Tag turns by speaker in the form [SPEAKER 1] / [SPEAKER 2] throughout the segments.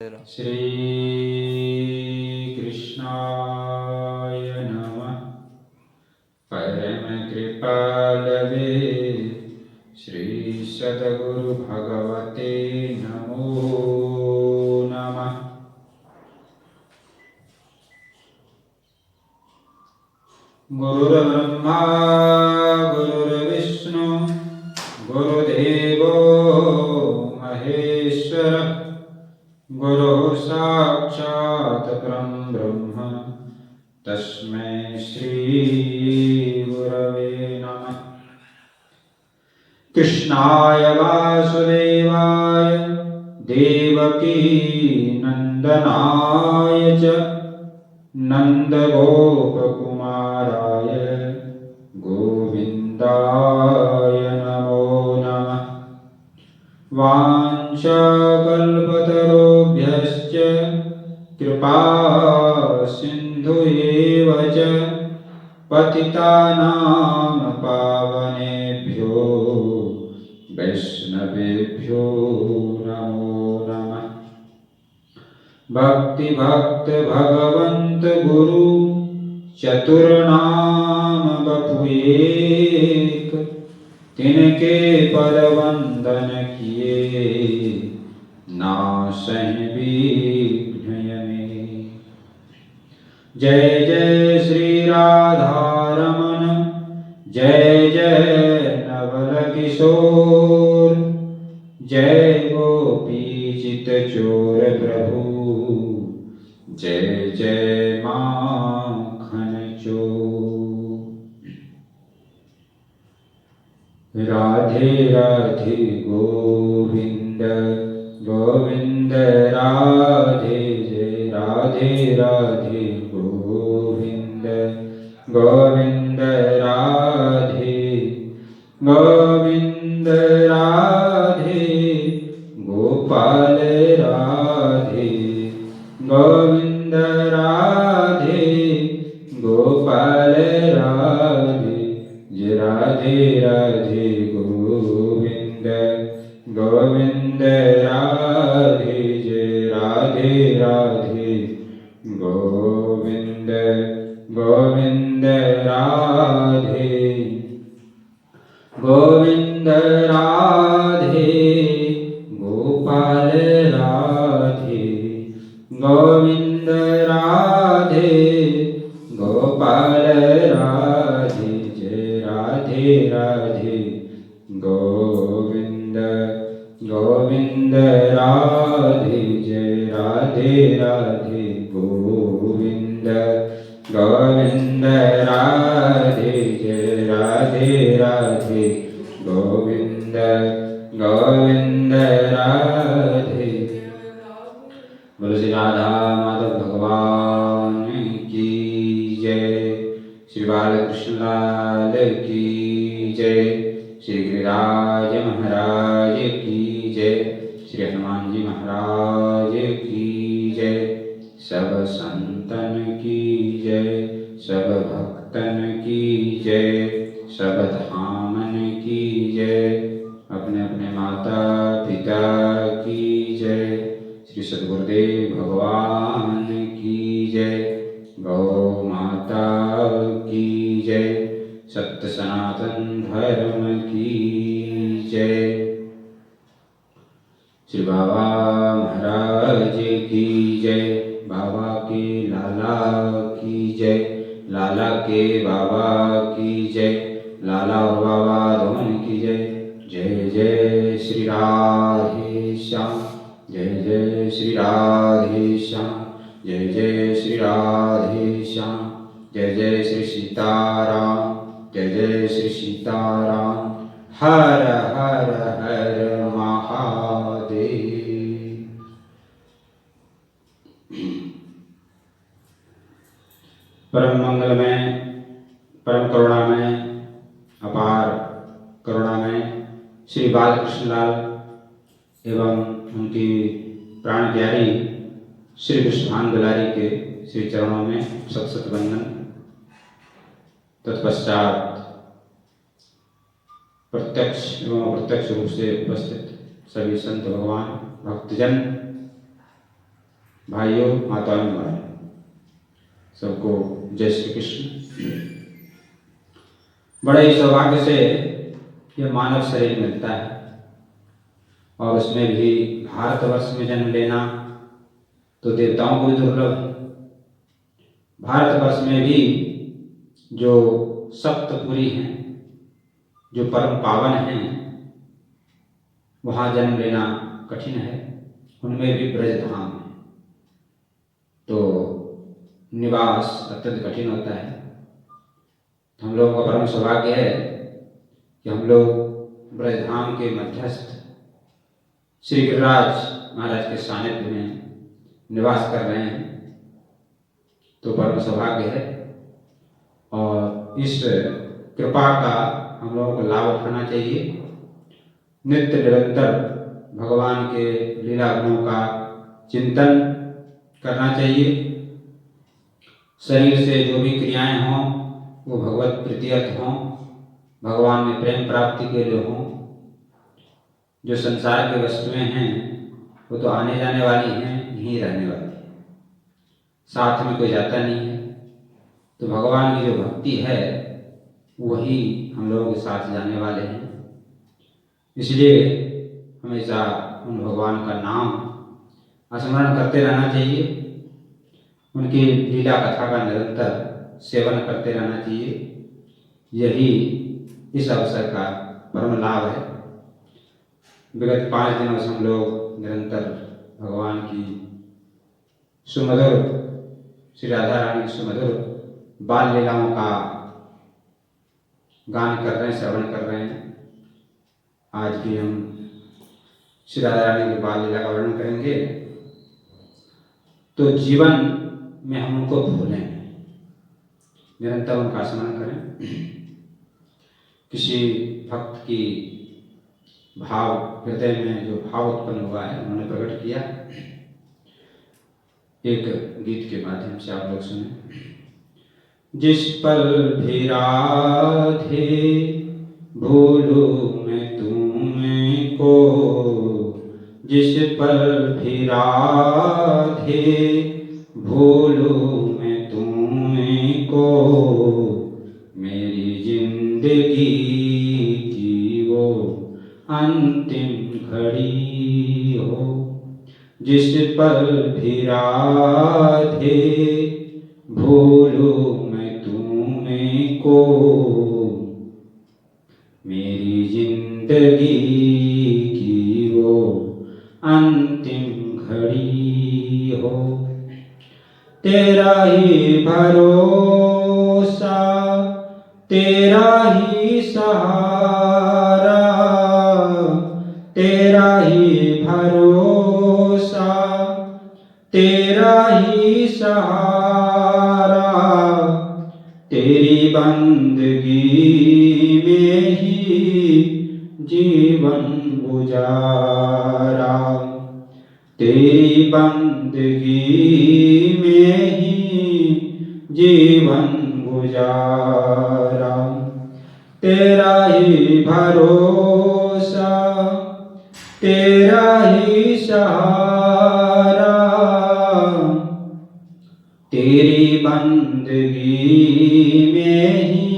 [SPEAKER 1] श्री कृष्णाय नमः। परम कृपालवे श्री सद्गुरु भगवते नमो नमः। गुरुर्ब्रह्मा गुरुर्विष्णु गुरुदेवो महेश्वरः। गुरुः साक्षात् परं ब्रह्म तस्मै श्री गुरवे नमः। कृष्णाय वासुदेवाय देवकी नंदनाय च नन्दगोपकुमाराय गोविन्दाय नमो नमः। वाञ्छाकल्पतरुभ्यश्च कृपा सिन्धुएव च पतितानां पावनेभ्यो वैष्णवेभ्यो नमो नमः। भक्ति भक्त भगवंत गुरु चतुर्नाम बपुएक। तिनके पद वंदन किए नासहि विघ्न यमे। जय जय श्री राधा रमण जय जय नवल किशोर। जय गोपी चित चोर प्रभु जय जय माखन चोर। राधे राधे गोविंद गोविंद राधे जय राधे राधे गोविंद गोविंद राधे गोविंद राधे गोपाल राधे गोविंद राधे गोपाल राधे जय राधे राधे गोविंद गोविंद राधे जय राधे राधे गोविंद गोविंद राधे गोविंद राधे गोपाल राधे गोविंद राधे गोपाल राधे जय राधे राधे गोविंद गोविंद राधे जय राधे राधे गोविंद गोविंद राधे जय राधे राधे गोविंद गोविंद राधे। बोलो श्री राधा माधव भगवान की जय। श्री बालकृष्ण लाल की जय। श्री गिरिराज महाराज की जय। श्री हनुमान जी महाराज की जय। सब संतन की जय सब भक्तन की जय सब धामन की जय। अपने अपने माता पिता की जय। श्री सद्गुरुदेव भगवान की जय। गौ माता की जय। सत्य सनातन धर्म की जय। श्री बाबा महाराज की जय। बाबा के लाला की जय। लाला के बाबा की जय। लाला और बाबा दोनों की जय। जय जय श्री राधे श्याम जय जय श्री राधे श्याम जय जय श्री राधे श्याम जय जय श्री सीताराम जय जय श्री सीताराम। हर हर हर महादेव। परम मंगलमय परम करुणामय अपार करुणामय श्री बालकृष्ण लाल एवं उनकी प्राण प्यारी श्री विष्णुभान दुलारी के श्री चरणों में सत सत वंदन। तत्पश्चात प्रत्यक्ष एवं अप्रत्यक्ष रूप से उपस्थित सभी संत भगवान भक्तजन भाइयों, माताओं, बहनों, सबको जय श्री कृष्ण। बड़े ही सौभाग्य से यह मानव शरीर मिलता है और उसमें भी भारतवर्ष में जन्म लेना तो देवताओं को भी दुर्लभ है। भारतवर्ष में भी जो सप्तपुरी हैं, जो परम पावन हैं, वहाँ जन्म लेना कठिन है। उनमें भी ब्रजधाम है तो निवास अत्यंत कठिन होता है। हम लोगों का परम सौभाग्य है कि हम लोग ब्रजधाम के मध्यस्थ श्री गिरिराज महाराज के सानिध्य में निवास कर रहे हैं, तो परम सौभाग्य है। और इस कृपा का हम लोगों को लाभ उठाना चाहिए। नित्य निरंतर भगवान के लीला गुणों का चिंतन करना चाहिए। शरीर से जो भी क्रियाएं हों वो भगवत प्रीतियत हों, भगवान में प्रेम प्राप्ति के लिए हों। जो संसार की वस्तुएं हैं वो तो आने जाने वाली हैं, यहीं रहने वाली हैं, साथ में कोई जाता नहीं है। तो भगवान की जो भक्ति है वही हम लोगों के साथ जाने वाले हैं। इसलिए हमेशा उन भगवान का नाम स्मरण करते रहना चाहिए, उनकी लीला कथा का निरंतर सेवन करते रहना चाहिए। यही इस अवसर का परम लाभ है। विगत 5 दिनों से हम लोग निरंतर भगवान की सुमधुर, श्री राधा रानी की सुमधुर बाल लीलाओं का गान कर रहे हैं, श्रवण कर रहे हैं। आज भी हम श्री राधा रानी की बाल लीला का वर्णन करेंगे। तो जीवन में हम उनको भूलें, निरंतर उनका स्मरण करें। किसी भक्त की भाव हृदय में जो भाव उत्पन्न हुआ है उन्होंने प्रकट किया, एक गीत के माध्यम से आप लोग सुने। जिस पल भी राधे भूलूं मैं तुमको, जिस पल भी राधे भूलूं मैं तुमको, मेरी जिंदगी की वो अंतिम घड़ी हो। जिस पल भी राधे भूलूं मैं तुमको, मेरी जिंदगी की वो अंतिम घड़ी हो। तेरा ही भरोसा, तेरा ही सहारा, तेरा ही भरोसा, तेरा ही सहारा, तेरी बंदगी में ही जीवन गुजारा, तेरी बंदगी में ही जीवन गुजारा। तेरा ही भरोसा, तेरा ही सहारा, तेरी बंदगी में ही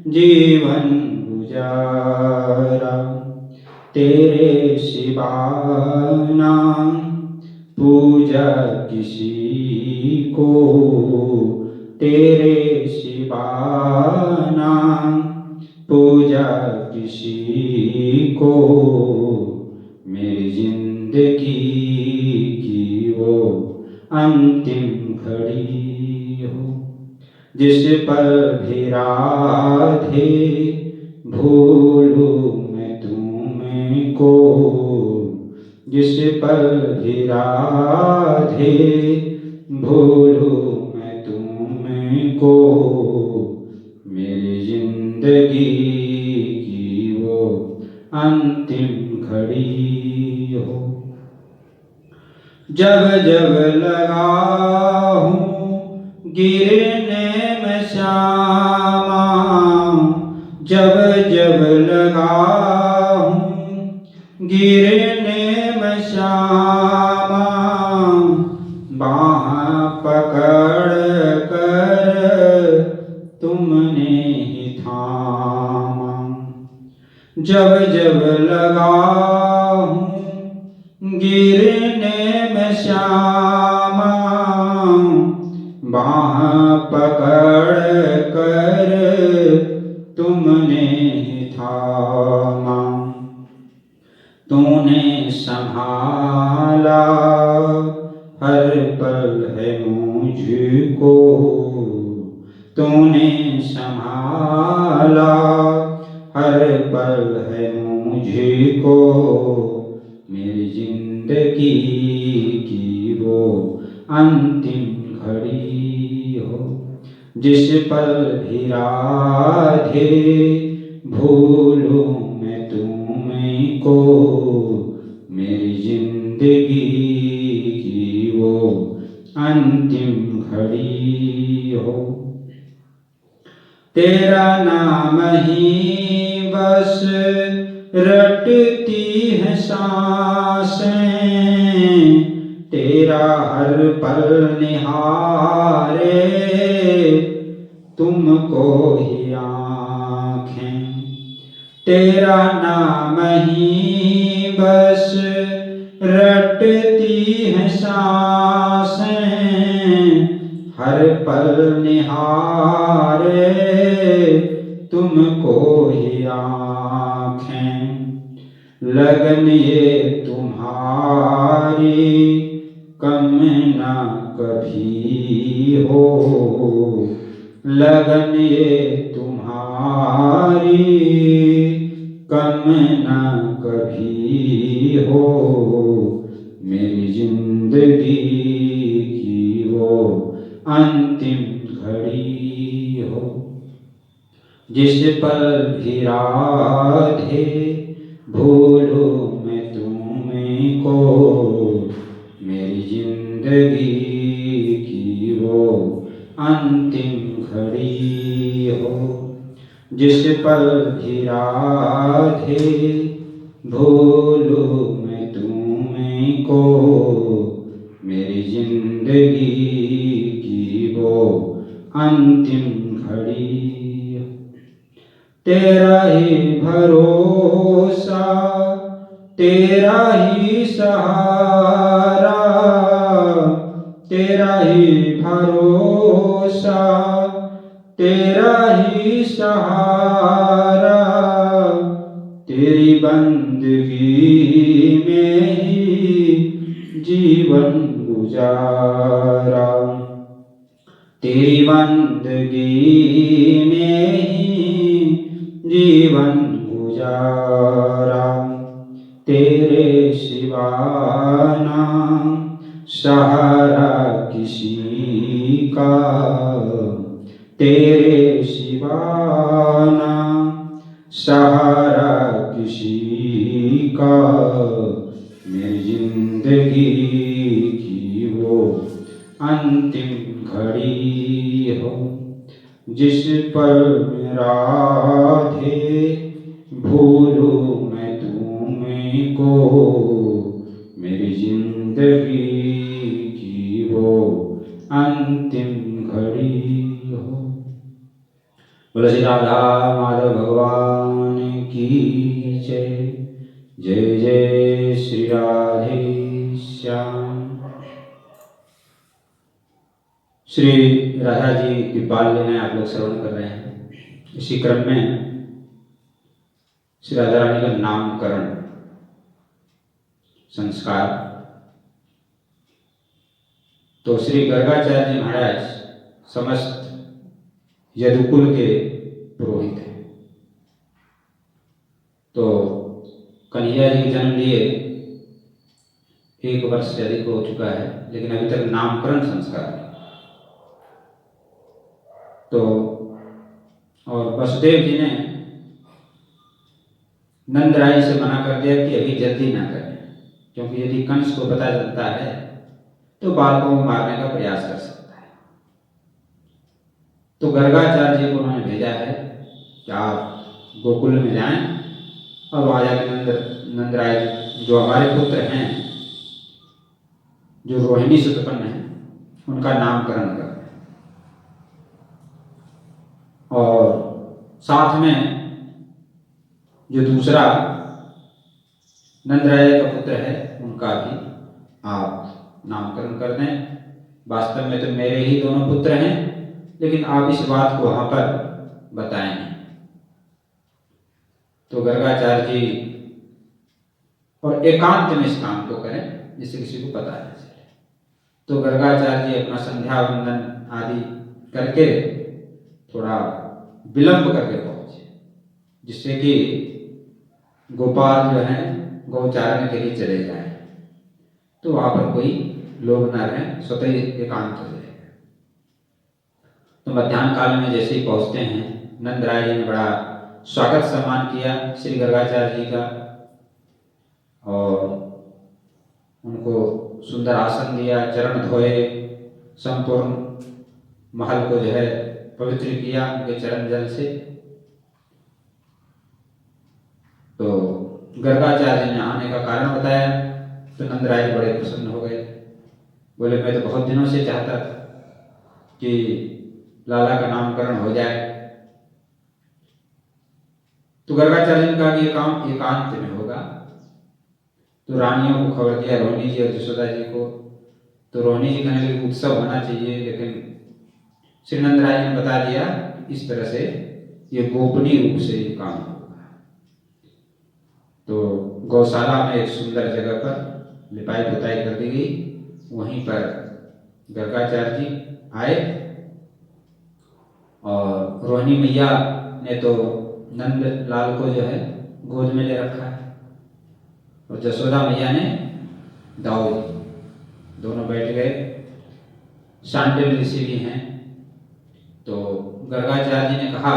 [SPEAKER 1] जीवन गुजारा। तेरे सिवा ना पूजा किसी को, तेरे सिवा ना पूजा किसी को, मेरी जिंदगी की वो अंतिम घड़ी हो। जिस पल भी राधे भूलूं मैं तुमको, जिस पल भी राधे भूलूं मैं तुमको, मेरी जिंदगी की वो अंतिम घड़ी हो। जब जब लगा हूँ गिरने में श्यामा, जब जब लगा हूँ गिरने में श्यामा, जब जब लगा हूँ गिरने में श्यामा, बाह पकड़ कर तुमने ही थामा। तूने संभाला हर पल है मुझको, तूने संभाला हर पल है मुझको। मेरी जिंदगी की वो अंतिम घड़ी हो, जिस पल भी राधे भूलूं मैं तुम्हें को। मेरी जिंदगी की वो अंतिम घड़ी हो। तेरा नाम ही बस रटती है सांसें, तेरा हर पल निहारे तुमको ही आँखें। तेरा नाम ही बस रटती है सांसें, हर पल निहारे तुमको ही आँखें। लगन ये तुम्हारी कम ना कभी हो, लगन ये तुम्हारी कम ना कभी हो। मेरी जिंदगी की वो अंतिम घड़ी हो, जिस पल भी राधे भूलूं मैं तुम्हें को। मेरी जिंदगी की वो अंतिम घड़ी हो, जिस पल भी राधे भूलूं मैं तुम्हें को। मेरी जिंदगी की वो अंतिम घड़ी। तेरा ही भरोसा, तेरा ही सहारा, तेरा ही भरोसा, तेरा ही सहारा। तेरी बंदगी में ही जीवन गुजारा, तेरी बंदगी में ही जीवन गुजारा। तेरे सिवा ना सहारा किसी का, तेरे सिवा ना सहारा किसी का। मेरी जिंदगी की वो अंतिम घड़ी हो, जिस पल में राधे भूलूं मैं तुम्हें को। मेरी जिंदगी की वो अंतिम घड़ी हो। बोलो श्री राधा माधव भगवान की जय। जय जय श्री राधे श्याम। श्री राधा जी की बाल लीलाएं आप लोग श्रवण कर रहे हैं। इसी क्रम में श्री राधा रानी का नामकरण संस्कार, तो श्री गर्गाचार्य जी महाराज समस्त यदुकुल के पुरोहित हैं। तो कन्हैया जी के जन्म लिए 1 वर्ष से अधिक हो चुका है, लेकिन अभी तक नामकरण संस्कार नहीं। तो और वसुदेव जी ने नंदराय से मना कर दिया कि अभी जल्दी ना करें, क्योंकि यदि कंस को पता चलता है तो बालकों को मारने का प्रयास कर सकता है। तो गर्गाचार्य जी को उन्होंने भेजा है कि आप गोकुल में जाएं और वहां जाकर नंदराय जो हमारे पुत्र हैं, जो रोहिणी से उत्पन्न है, उनका नामकरण करें। और साथ में जो दूसरा नंद राजा का पुत्र है उनका भी आप नामकरण कर दें। वास्तव में तो मेरे ही दोनों पुत्र हैं, लेकिन आप इस बात को वहां पर बताएं। तो गर्गाचार्य जी और एकांत में इस काम को करें जिससे किसी को पता नहीं चले। तो गर्गाचार्य जी अपना संध्या वंदन आदि करके थोड़ा विलंब करके पहुंचे, जिससे कि गोपाल जो है गौचारण के लिए चले जाए, तो वहां पर कोई लोग न रहे, स्वतः ही एकांत हो जाएगा। तो मध्याह्न काल में जैसे ही पहुंचते हैं, नंद राय जी ने बड़ा स्वागत सम्मान किया श्री गर्गाचार्य जी का, और उनको सुंदर आसन दिया, चरण धोए, संपूर्ण महल को जो है पवित्र किया उनके चरण जल से। तो गर्गाचार्य जी ने आने का कारण बताया, तो नंद राय जी बड़े प्रसन्न हो गए। बोले मैं तो बहुत दिनों से चाहता था कि लाला का नामकरण हो जाए। तो गर्गाचार्य जी ने कहा कि ये काम एकांत में होगा। तो रानियों को खबर दिया, रोहिणी जी और यशोदा जी को। तो रोहिणी जी कहने लगी उत्सव होना चाहिए, लेकिन श्री नंद राय जी ने बता दिया इस तरह से ये गोपनीय रूप से ये काम होगा। तो गौशाला में एक सुंदर जगह पर लिपाई पुताई कर दी गई, वहीं पर गर्गाचार्य जी आए, और रोहिणी मैया ने तो नंद लाल को जो है गोद में ले रखा है, और यशोदा मैया ने दाऊ जी, दोनों बैठ गए। शांडिल्य ऋषि भी हैं। तो गर्गाचार्य जी ने कहा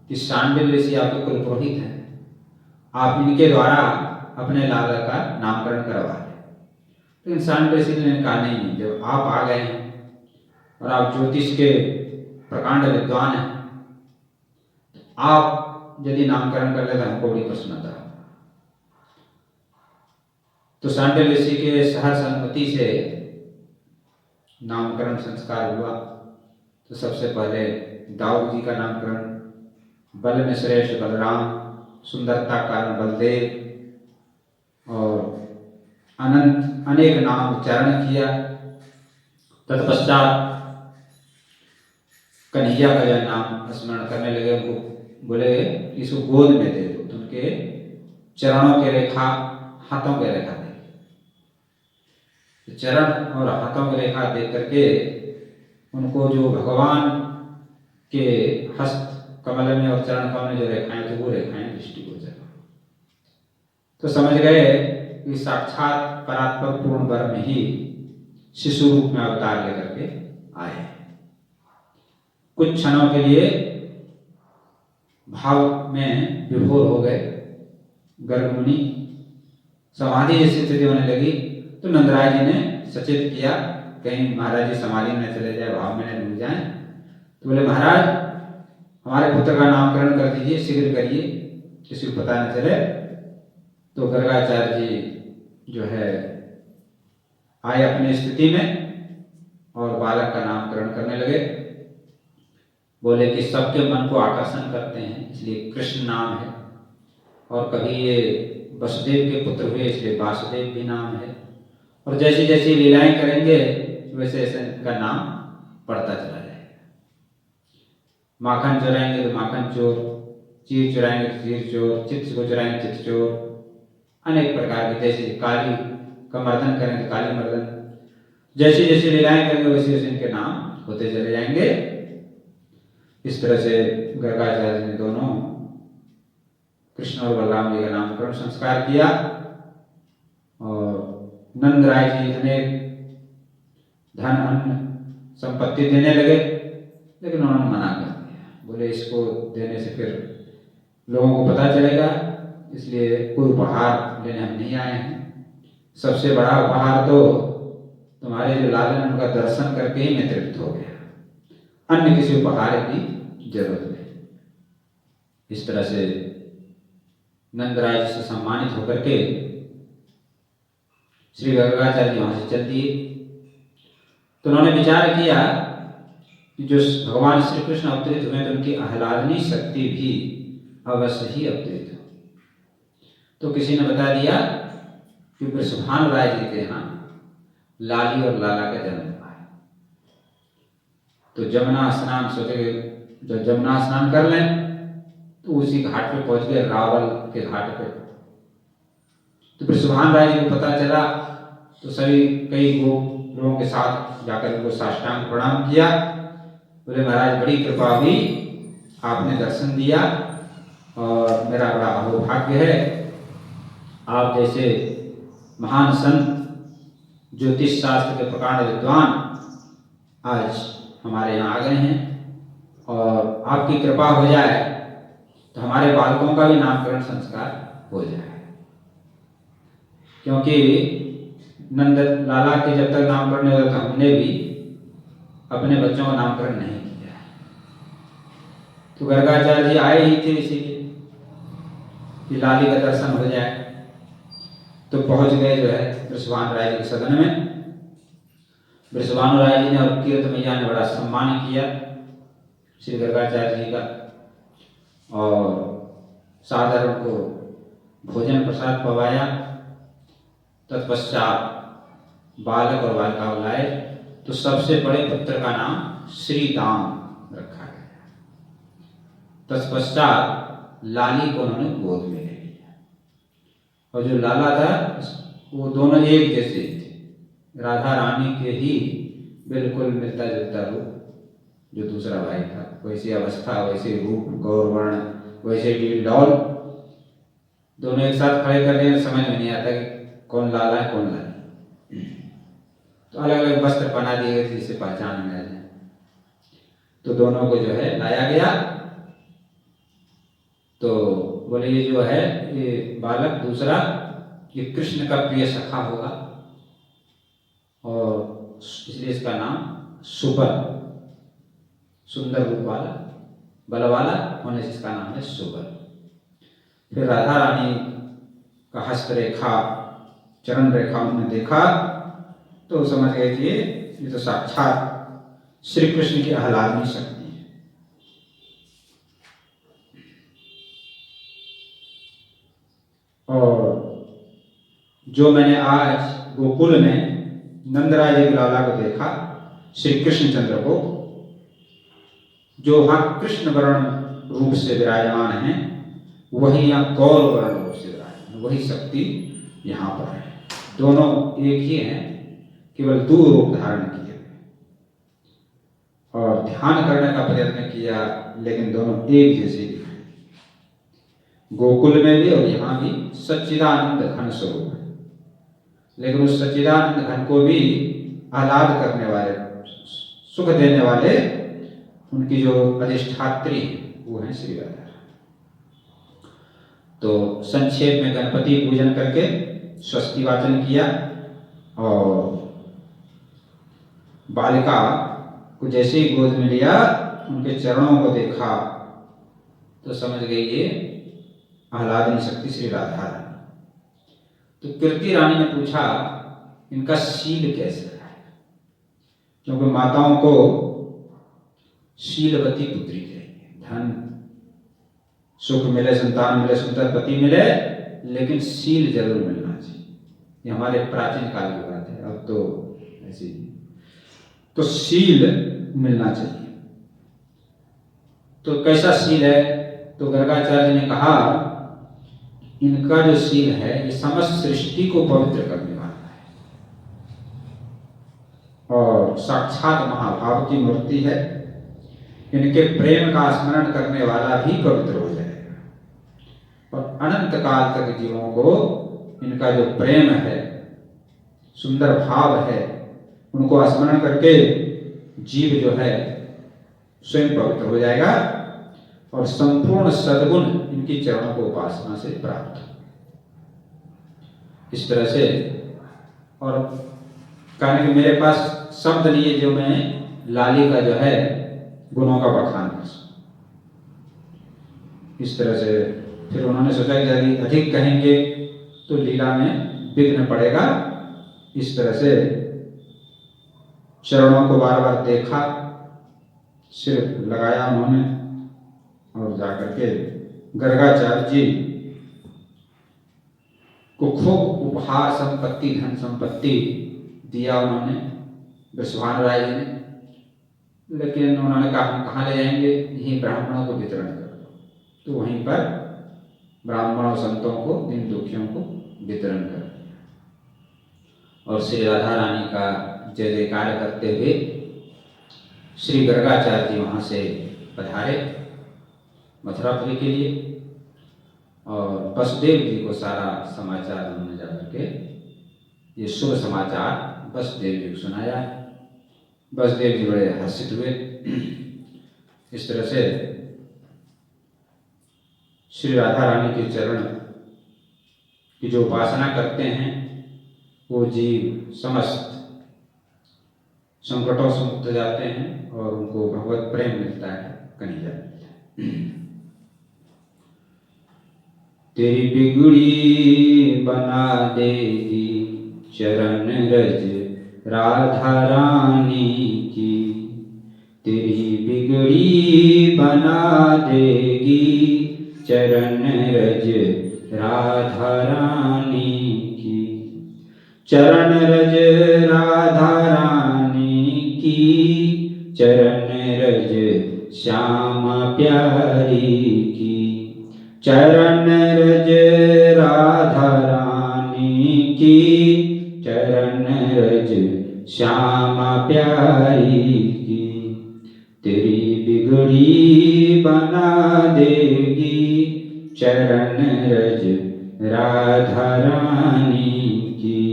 [SPEAKER 1] कि शांडिल्य ऋषि आपके कुल पुरोहित हैं, आप इनके द्वारा अपने लाला का नामकरण करवा लें। लेकिन शांडिल्य ऋषि ने कहा नहीं, जब आप आ गए हैं और आप ज्योतिष के प्रकांड विद्वान हैं, आप यदि नामकरण कर ले तो हमको बड़ी प्रसन्नता। तो शांडिल्य ऋषि के सहसम्मति से नामकरण संस्कार हुआ। तो सबसे पहले दाऊद जी का नामकरण, बल में श्रेष्ठ बलराम, सुंदरता कारण बलदेव, और अनंत अनेक नाम उच्चारण किया। तत्पश्चात कन्हैया का यह नाम स्मरण करने लगे। उनको बोले इसको गोद में दे दो, तो उनके चरणों के रेखा, हाथों के रेखा दे। चरण और हाथों की रेखा देख करके उनको जो भगवान के हस्त कमल में और चरण कमल में जो रेखाएं थी वो रेखाएं दृष्टिगोचर, तो समझ गए कि साक्षात परात्पर पूर्ण ब्रह्म ही शिशु रूप में अवतार लेकर के आए। कुछ क्षणों के लिए भाव में विभोर हो गए। गर्ग मुनि समाधि जैसी स्थिति होने लगी। तो नंदराय जी ने सचेत किया कहीं महाराज जी समाधि में चले जाए, भाव में न डूब जाए। तो बोले महाराज हमारे पुत्र का नामकरण कर दीजिए, शीघ्र करिए, किसी को पता न चले। तो गर्गाचार्य जी जो है आए अपनी स्थिति में और बालक का नामकरण करने लगे। बोले कि सबके मन को आकर्षण करते हैं इसलिए कृष्ण नाम है, और कभी ये वसुदेव के पुत्र हुए इसलिए वासुदेव भी नाम है, और जैसी जैसी लीलाएं करेंगे वैसे वैसे इनका नाम बढ़ता चला जाएगा। माखन चुराएंगे तो माखन चोर, चीर चुराएंगे तो चीर चोर, चित्त को चुराएंगे चित्त चोर, अनेक प्रकार के। जैसे काली का मर्दन करेंगे तो काली मर्दन, जैसी जैसी लीलाएं करेंगे वैसे वैसे इनके नाम होते चले जाएंगे। इस तरह से गर्गाचार्य ने दोनों कृष्ण और बलराम जी का नामकरण संस्कार किया। और नंद राय जी अनेक धन अन्न संपत्ति देने लगे, लेकिन उन्होंने मना कर दिया। बोले इसको देने से फिर लोगों को पता चलेगा, इसलिए कोई उपहार लेने हम नहीं आए हैं। सबसे बड़ा उपहार तो तुम्हारे जो लालन उनका दर्शन करके ही मैं तृप्त हो गया, अन्य किसी उपहार की जरूरत नहीं। इस तरह से नंदराय से सम्मानित होकर के श्री गर्गाचार्य जी वहां से चल दिए। तो उन्होंने विचार किया कि जो भगवान श्री कृष्ण अवतरित हुए तो उनकी आह्लादनी शक्ति भी अवश्य ही अवतरित हो। तो किसी ने बता दिया कि वृषभानु राय जी के यहाँ लाली और लाला का जन्म हुआ है। तो जमुना स्नान सोचे, जब जमुना स्नान कर लें तो उसी घाट पे पहुंच गए, रावल के घाट पे। तो वृषभानु राय जी को पता चला तो सभी कई लोगों के साथ जाकर उनको साष्टांग प्रणाम किया। बोले महाराज बड़ी कृपा हुई, आपने दर्शन दिया और मेरा बड़ा अहोभाग्य है, आप जैसे महान संत ज्योतिष शास्त्र के प्रकांड विद्वान आज हमारे यहाँ आ गए हैं और आपकी कृपा हो जाए तो हमारे बालकों का भी नामकरण संस्कार हो जाए। क्योंकि नंद लाला के जब तक नामकरण नहीं होता हमने भी अपने बच्चों का नामकरण नहीं किया। तो गर्गाचार्य जी आए ही थे इसीलिए कि लाली का दर्शन हो जाए। तो पहुंच गए जो है वृषभानु राय जी के सदन में। वृषभानु राय जी ने और कीर्त मैया ने बड़ा सम्मान किया श्री गर्गाचार्य जी का और सादर उनको भोजन प्रसाद पवाया। तत्पश्चात बालक और बालिका लाए तो सबसे बड़े पुत्र का नाम श्री दाम रखा गया। तत्पश्चात लाली को उन्होंने गोद में ले लिया और जो लाला था वो दोनों एक जैसे थे, राधा रानी के ही बिल्कुल मिलता जुलता रूप। जो दूसरा भाई था वैसी अवस्था, वैसे रूप, गौरवर्ण, वैसे डील डॉल, दोनों एक साथ खड़े कर दिए, समझ में नहीं आता कि कौन लाला है कौन लाली। तो अलग अलग वस्त्र बना दिए गए जिससे पहचान में आ जाए। तो दोनों को जो है लाया गया। तो बोले ये जो है ये बालक दूसरा ये कृष्ण का प्रिय सखा होगा और इसलिए इसका नाम सुबल, सुंदर रूप वाला, बल वाला होने से इसका नाम है सुबल। फिर राधा रानी का हस्तरेखा, चरण रेखा उन्होंने देखा तो समझ गए कि ये तो साक्षात श्री कृष्ण की आह्लादनी शक्ति है। और जो मैंने आज गोकुल में नंदराय जी लाला को देखा, श्री कृष्णचंद्र को, जो वहां कृष्ण वर्ण रूप से विराजमान है, वही यहाँ गौर वर्ण रूप से विराजमान, वही शक्ति यहाँ पर है। दोनों एक ही हैं, केवल दो रूप धारण किए और ध्यान करने का प्रयत्न किया, लेकिन दोनों एक जैसे दिखाई। गोकुल में भी और यहाँ भी सच्चिदानंद घन स्वरूप है, लेकिन उस सच्चिदानंद घन को भी आह्लाद करने वाले, सुख देने वाले उनकी जो अधिष्ठात्री वो है श्री राधा। तो संक्षेप में गणपति पूजन करके स्वस्ति वाचन किया और बालिका को जैसे ही गोद में लिया, उनके चरणों को देखा तो समझ गई ये आह्लादनी शक्ति श्री राधा रानी। तो कीर्ति रानी ने पूछा इनका शील कैसे है, क्योंकि माताओं को शीलवती पुत्री चाहिए। धन सुख मिले, संतान मिले, सुंदर पति मिले, लेकिन शील जरूर मिलना चाहिए। ये हमारे प्राचीन काल की बात है, अब तो ऐसी। तो शील मिलना चाहिए। तो कैसा शील है? तो गर्गाचार्य ने कहा इनका जो शील है ये समस्त सृष्टि को पवित्र करने वाला है और साक्षात महाभाव की मूर्ति है। इनके प्रेम का स्मरण करने वाला भी पवित्र हो जाएगा और अनंत काल तक जीवों को इनका जो प्रेम है, सुंदर भाव है, उनको स्मरण करके जीव जो है स्वयं पवित्र हो जाएगा और संपूर्ण सद्गुण इनकी चरणों को उपासना से प्राप्त। इस तरह से, और कहने कि मेरे पास शब्द लिए जो मैं लाली का जो है गुणों का बखान कर सकूं। इस तरह से फिर उन्होंने सोचा कि यदि अधिक कहेंगे तो लीला में विघ्न पड़ेगा। इस तरह से चरणों को बार बार देखा, सिर लगाया उन्होंने और जाकर के गर्गाचार्य जी
[SPEAKER 2] को खूब उपहार संपत्ति धन संपत्ति दिया उन्होंने वृषभानु राय जी ने। लेकिन उन्होंने कहा हम कहाँ ले जाएंगे, यहीं ब्राह्मणों को वितरण कर दो। तो वहीं पर ब्राह्मणों संतों को दीन दुखियों को वितरण कर दिया। और श्री राधा रानी का जय जयकार करते हुए श्री गर्गाचार्य जी वहाँ से पधारे मथुरापुरी के लिए, और वसुदेव जी को सारा समाचार उन्होंने जाकर के ये शुभ समाचार वसुदेव जी को सुनाया। वसुदेव जी बड़े हर्षित हुए। इस तरह से श्री राधा रानी के चरण की जो उपासना करते हैं वो जीव समस्त संकटों से मुक्त जाते हैं और उनको भगवत प्रेम मिलता है, कन्हैया मिलता है। तेरी बिगड़ी बना देगी चरण रज राधा रानी की, तेरी बिगड़ी बना देगी चरण रज राधा रानी की, चरण रज राधा रानी की, चरण रज श्यामा प्यारी की, चरण रज राधा रानी की, चरण रज श्यामा प्यारी की, तेरी बिगड़ी बना देगी चरण रज राधा रानी की,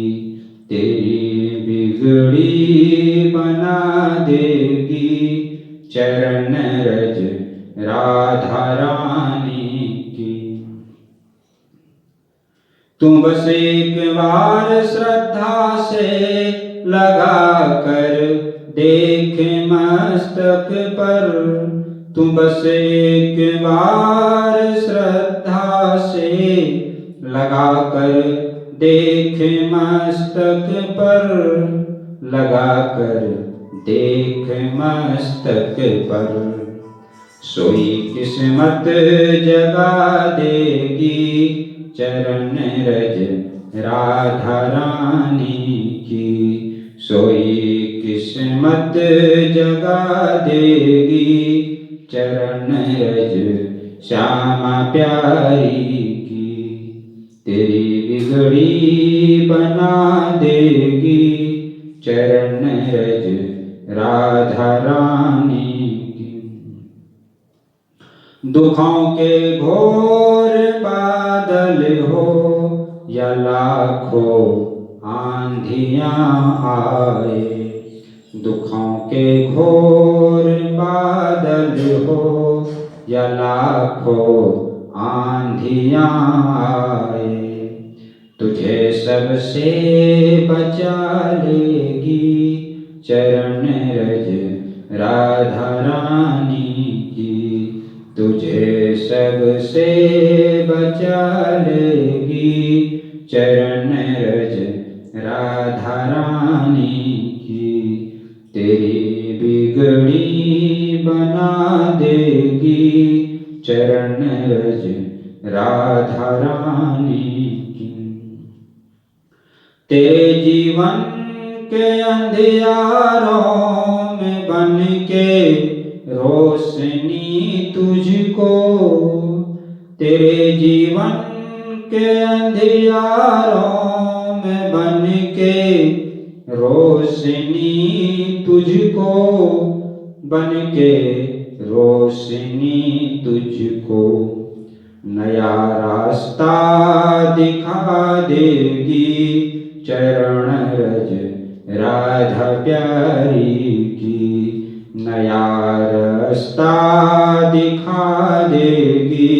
[SPEAKER 2] तेरी बिगड़ी बना देगी चरण रज राधा रानी की। तुम बस एक बार श्रद्धा से लगा कर देख मस्तक पर, तुम बस एक बार श्रद्धा से लगा कर देख मस्तक पर, लगा कर देख मस्तक पर, सोई किस्मत जगा देगी चरण रज राधा रानी की, सोई किस्मत जगा देगी चरण रज श्यामा प्यारी की, तेरी बिगड़ी बना देगी चरण रज राधा रानी की। दुखों के घोर बादल हो या लाखों आंधियां आए, दुखों के घोर बादल हो या लाखों आंधियां आए, तुझे सबसे बचा लेगी चरण रज राधा रानी की, तुझे सबसे बचा लेगी चरण रज राधा रानी की, तेरी बिगड़ी बना देगी चरण रज राधा रानी की। तेरे जीवन के अंधियारों में बन के रोशनी तुझको, तेरे जीवन के अंधियारों में बन के रोशनी तुझको, बन के रोशनी तुझको, नया रास्ता दिखा देगी चरण रज राधा प्यारी की, नया रास्ता दिखा देगी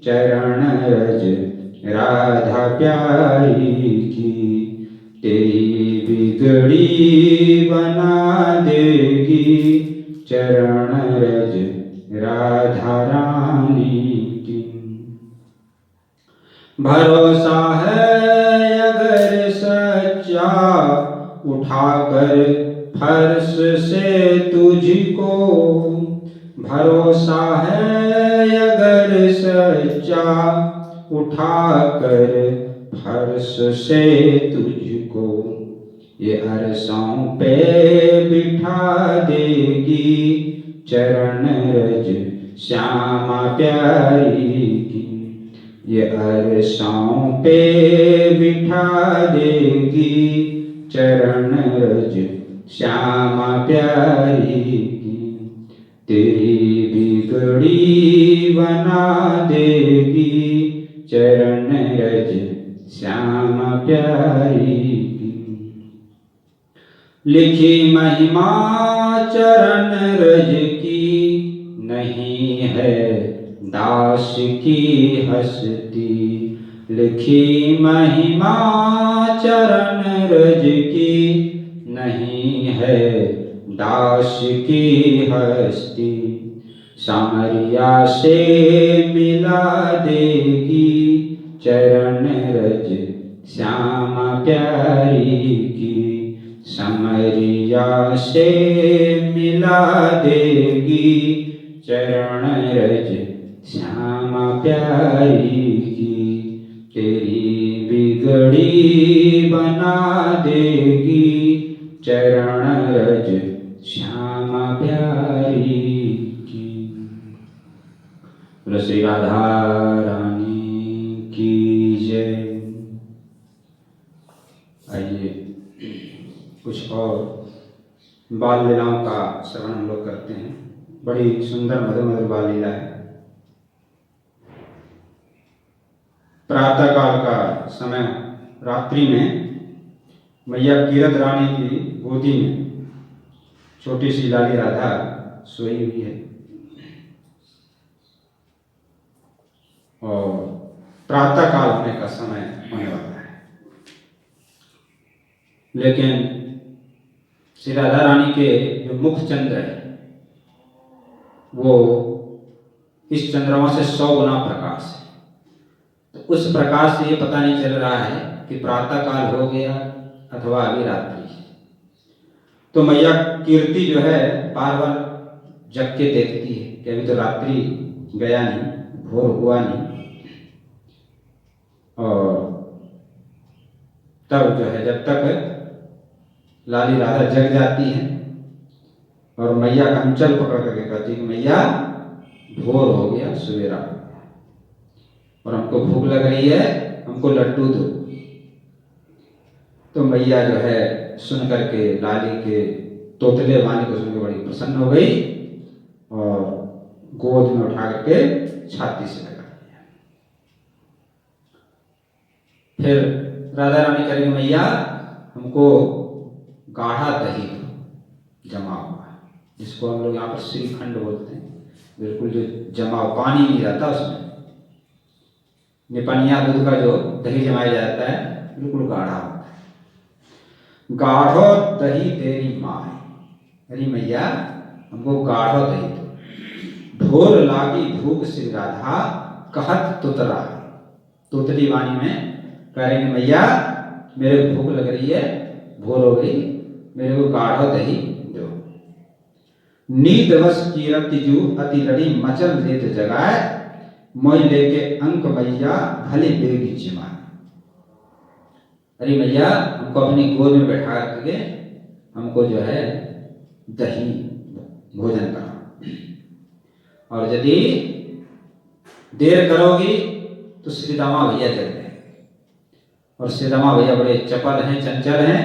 [SPEAKER 2] चरण रज राधा प्यारी की, तेरी बिगड़ी बना देगी चरण रज राधा रानी की। भरोसा है अगर सच्चा उठाकर फर्श से तुझको, भरोसा है अगर सच्चा उठाकर
[SPEAKER 1] फर्श से तुझको ये अरसों पे बिठा देगी, चरण रज श्यामा प्यारी की। ये अरसों पे बिठा देगी, चरण रज श्यामा प्यारी की। तेरी बिगड़ी बना देगी, चरण रज श्यामा प्यारी की। लिखी महिमा चरण रज की, नहीं है दास की हस्ती। लिखी महिमा चरण रज की, नहीं है दास की हस्ती। सामरिया से मिला देगी, चरण रज श्यामा प्यारी की। समरिया से मिला देगी, चरण रज श्यामा प्यारी की। तेरी बिगड़ी बना देगी, चरण रज श्यामा प्यारी की। बोलो श्री राधा रानी की जय। आइए कुछ और बाल लीलाओं का श्रवण हम लोग करते हैं। बड़ी सुंदर मधुर मधुर बाल लीला है। प्रातः काल का समय, रात्रि में मैया कीरत रानी की गोदी में छोटी सी लाली राधा सोई हुई है और प्रातः काल होने का समय होने वाला है। लेकिन श्री राधा रानी के जो मुख चंद्र है वो इस चंद्रमा से 100 गुना प्रकाश है। तो उस प्रकाश से ये पता नहीं चल रहा है कि प्रातः काल हो गया अथवा अभी रात्रि है। तो मैया कीर्ति जो है बार बार जग के देखती है कि अभी तो रात्रि गया नहीं, भोर हुआ नहीं। और तब जो है जब तक लाली राधा जग जाती है और मैया का अंचल पकड़ करके कहती है कि मैया भोर हो गया, सवेरा हो गया और हमको भूख लग रही है, हमको लड्डू दो। तो मैया जो है सुन करके लाली के तोतले वाणी को सुनकर बड़ी प्रसन्न हो गई और गोद में उठा करके छाती से लगा दिया। फिर राधा रानी करेंगे मैया हमको गाढ़ा दही जमा हुआ है, जिसको हम लोग यहाँ पर श्रीखंड बोलते हैं। बिल्कुल जो जमा पानी नहीं रहता उसमें, निपनिया दूध का जो दही जमाया जाता है बिल्कुल गाढ़ा होता है। गाढ़ो दही तेरी माँ है, अरे मैया हमको गाढ़ो दही दो। भोर लागी भूख श्री राधा कहत तुतरा। तोतली वाणी में कह रहे हैं मैया मेरे को भूख लग रही है, भोर हो गई, मेरे को गाढ़ो दही दो। नींद वश कीरत जू अति लड़ी मचल देत जगाए, मोई लेके अंक मैया भले बेगी जिमाए। अरे मैया हमको अपनी गोद में बैठा करके हमको जो है दही भोजन करा, और यदि देर करोगी तो श्रीदामा भैया जग जाएंगे। और श्रीदामा भैया बड़े चपल हैं, चंचल हैं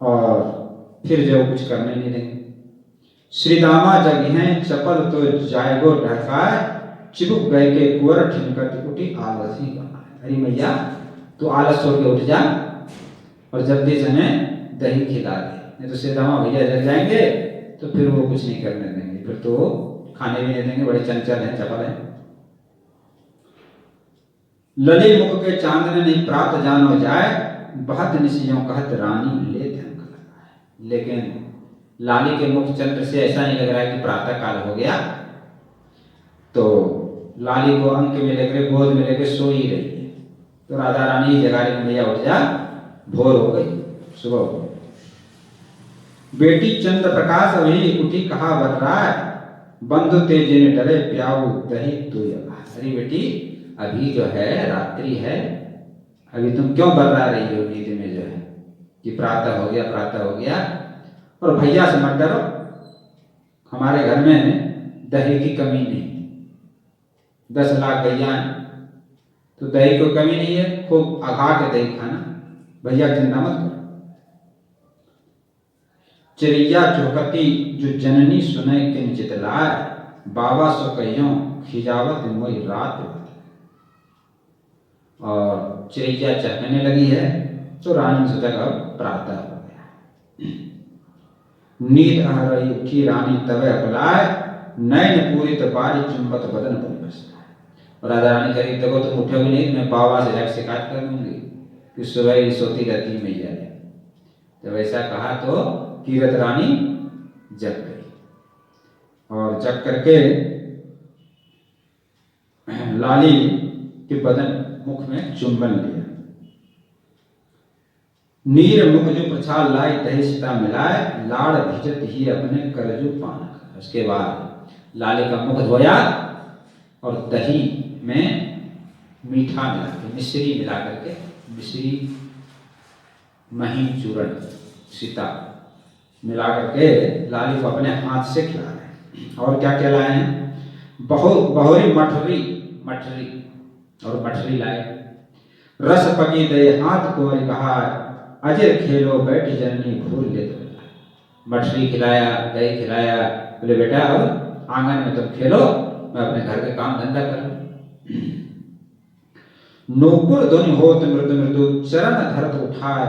[SPEAKER 1] और फिर जो कुछ करने नहीं देंगे। श्रीदामा जग हैं चपल तो जाएगो ढकाए, चिपक गए के कुंवर ठिनकत उठी आलसी बनाए। अरे मैया तू आलस छोड़ के उठ जा और जल्दी से हमें दही खिला दे, नहीं तो श्रीदामा भैया जग जाएंगे तो फिर वो कुछ नहीं करने देंगे, फिर तो खाने भी नहीं देंगे, बड़े चंचल हैं, चपल हैं। लली मुख के चांदने नहीं प्रात जानो जाए, बहुत निशियों कहत रानी ले ध्यान लगाए। लेकिन लाली के मुख चंद्र से ऐसा नहीं लग रहा है कि प्रातः काल हो गया। तो लाली को अंक में लेकर गोद में लेकर सो ही रही है। तो राधा रानी जगा रही मैया उठ जा, भोर हो गई, सुबह हो गई। बेटी चंद्र प्रकाश अभी उठी कहा बर रहा है, बंधु तेजे ने डरे प्याऊ दही तो। अरे बेटी
[SPEAKER 2] अभी जो है रात्रि है, अभी तुम क्यों बर्रा रही हो नींद में जो है कि प्रातः हो गया, प्रातः हो गया। और भैया से मत डरो, हमारे घर में दही की कमी नहीं, 10 लाख गैया हैं तो दही को कमी नहीं है, खूब अघा के दही खाना, भैया चिंता मत करो। चिड़ैया चौकती जो जननी सुने किंचित लाय, बाबा सो कहियों खिजावत मोई रात। और चिड़ैया चहकने लगी है तो रानी सोचा अब प्रातः हो गया। नींद आ रही उठी रानी तवे अपलाय, नैन पूरी बारी चुंबत बदन पर बसता। और राधा रानी कह रही देखो तुम उठोगे नहीं, मैं बाबा से जाकर शिकायत कर दूंगी कि सुबह ही सोती रहती मैया। जब ऐसा कहा तो कीरत रानी जग गई और जग करके लाली के बदन मुख में चुंबन लिया। नीर मुख जो प्रछाल लाई, दही सीता मिलाए, लाड़ भिजत ही अपने करजू पान। उसके बाद लाली का मुख धोया और दही में मीठा मिला के, मिश्री मिला करके, मिश्री महीन चूर्ण सीता मिला करके लाली को अपने हाथ से खिला रहे हैं। और क्या क्या लाए हैं, बहुरी मठरी और मठरी लाए। रस पकी दे हाथ को कहा, अजय खेलो बैठ जननी भूल ले तो। मठरी खिलाया, दही खिलाया, बोले बेटा अब आंगन में तुम खेलो, मैं अपने घर के काम धंधा करूं। नूपुर ध्वनि होत मृदु मृदु, चरण धरत उठाए,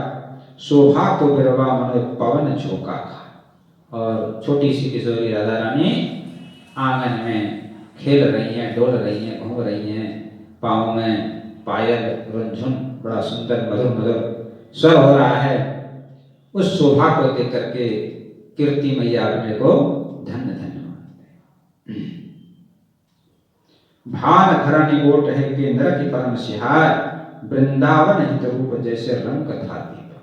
[SPEAKER 2] शोभा को बिरवा मनो पवन झोंका खा। और छोटी सी किशोरी राधा रानी आंगन में खेल रही हैं, डोल रही हैं, घूम रही हैं, पाँव में पायल रुंझुन बड़ा सुंदर मधुर मधुर स्वर हो रहा है। उस शोभा को देख करके कीर्ति मैया अपने को धन्य धन्य मानते। भान धरणी ओट है के नर की परम सिहार, वृंदावन हित रूप जैसे रंग कथा दीपा।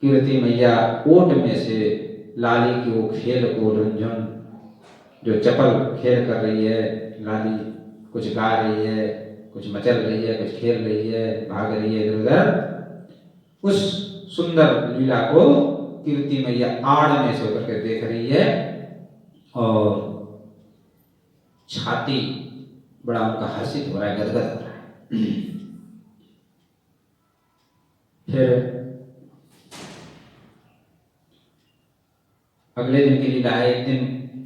[SPEAKER 2] कीर्ति मैया ओट में से लाली की वो खेल को रुंझुन जो चपल खेल कर रही है, लाली कुछ गा रही है, कुछ मचल रही है, कुछ खेल रही है, भाग रही है इधर उधर, उस सुंदर लीला को कीर्ति मैया आड़ में से होकर के देख रही है। और छाती बड़ा उनका हर्षित हो रहा है, गदगद हो रहा है। फिर अगले दिन की लीला है। एक दिन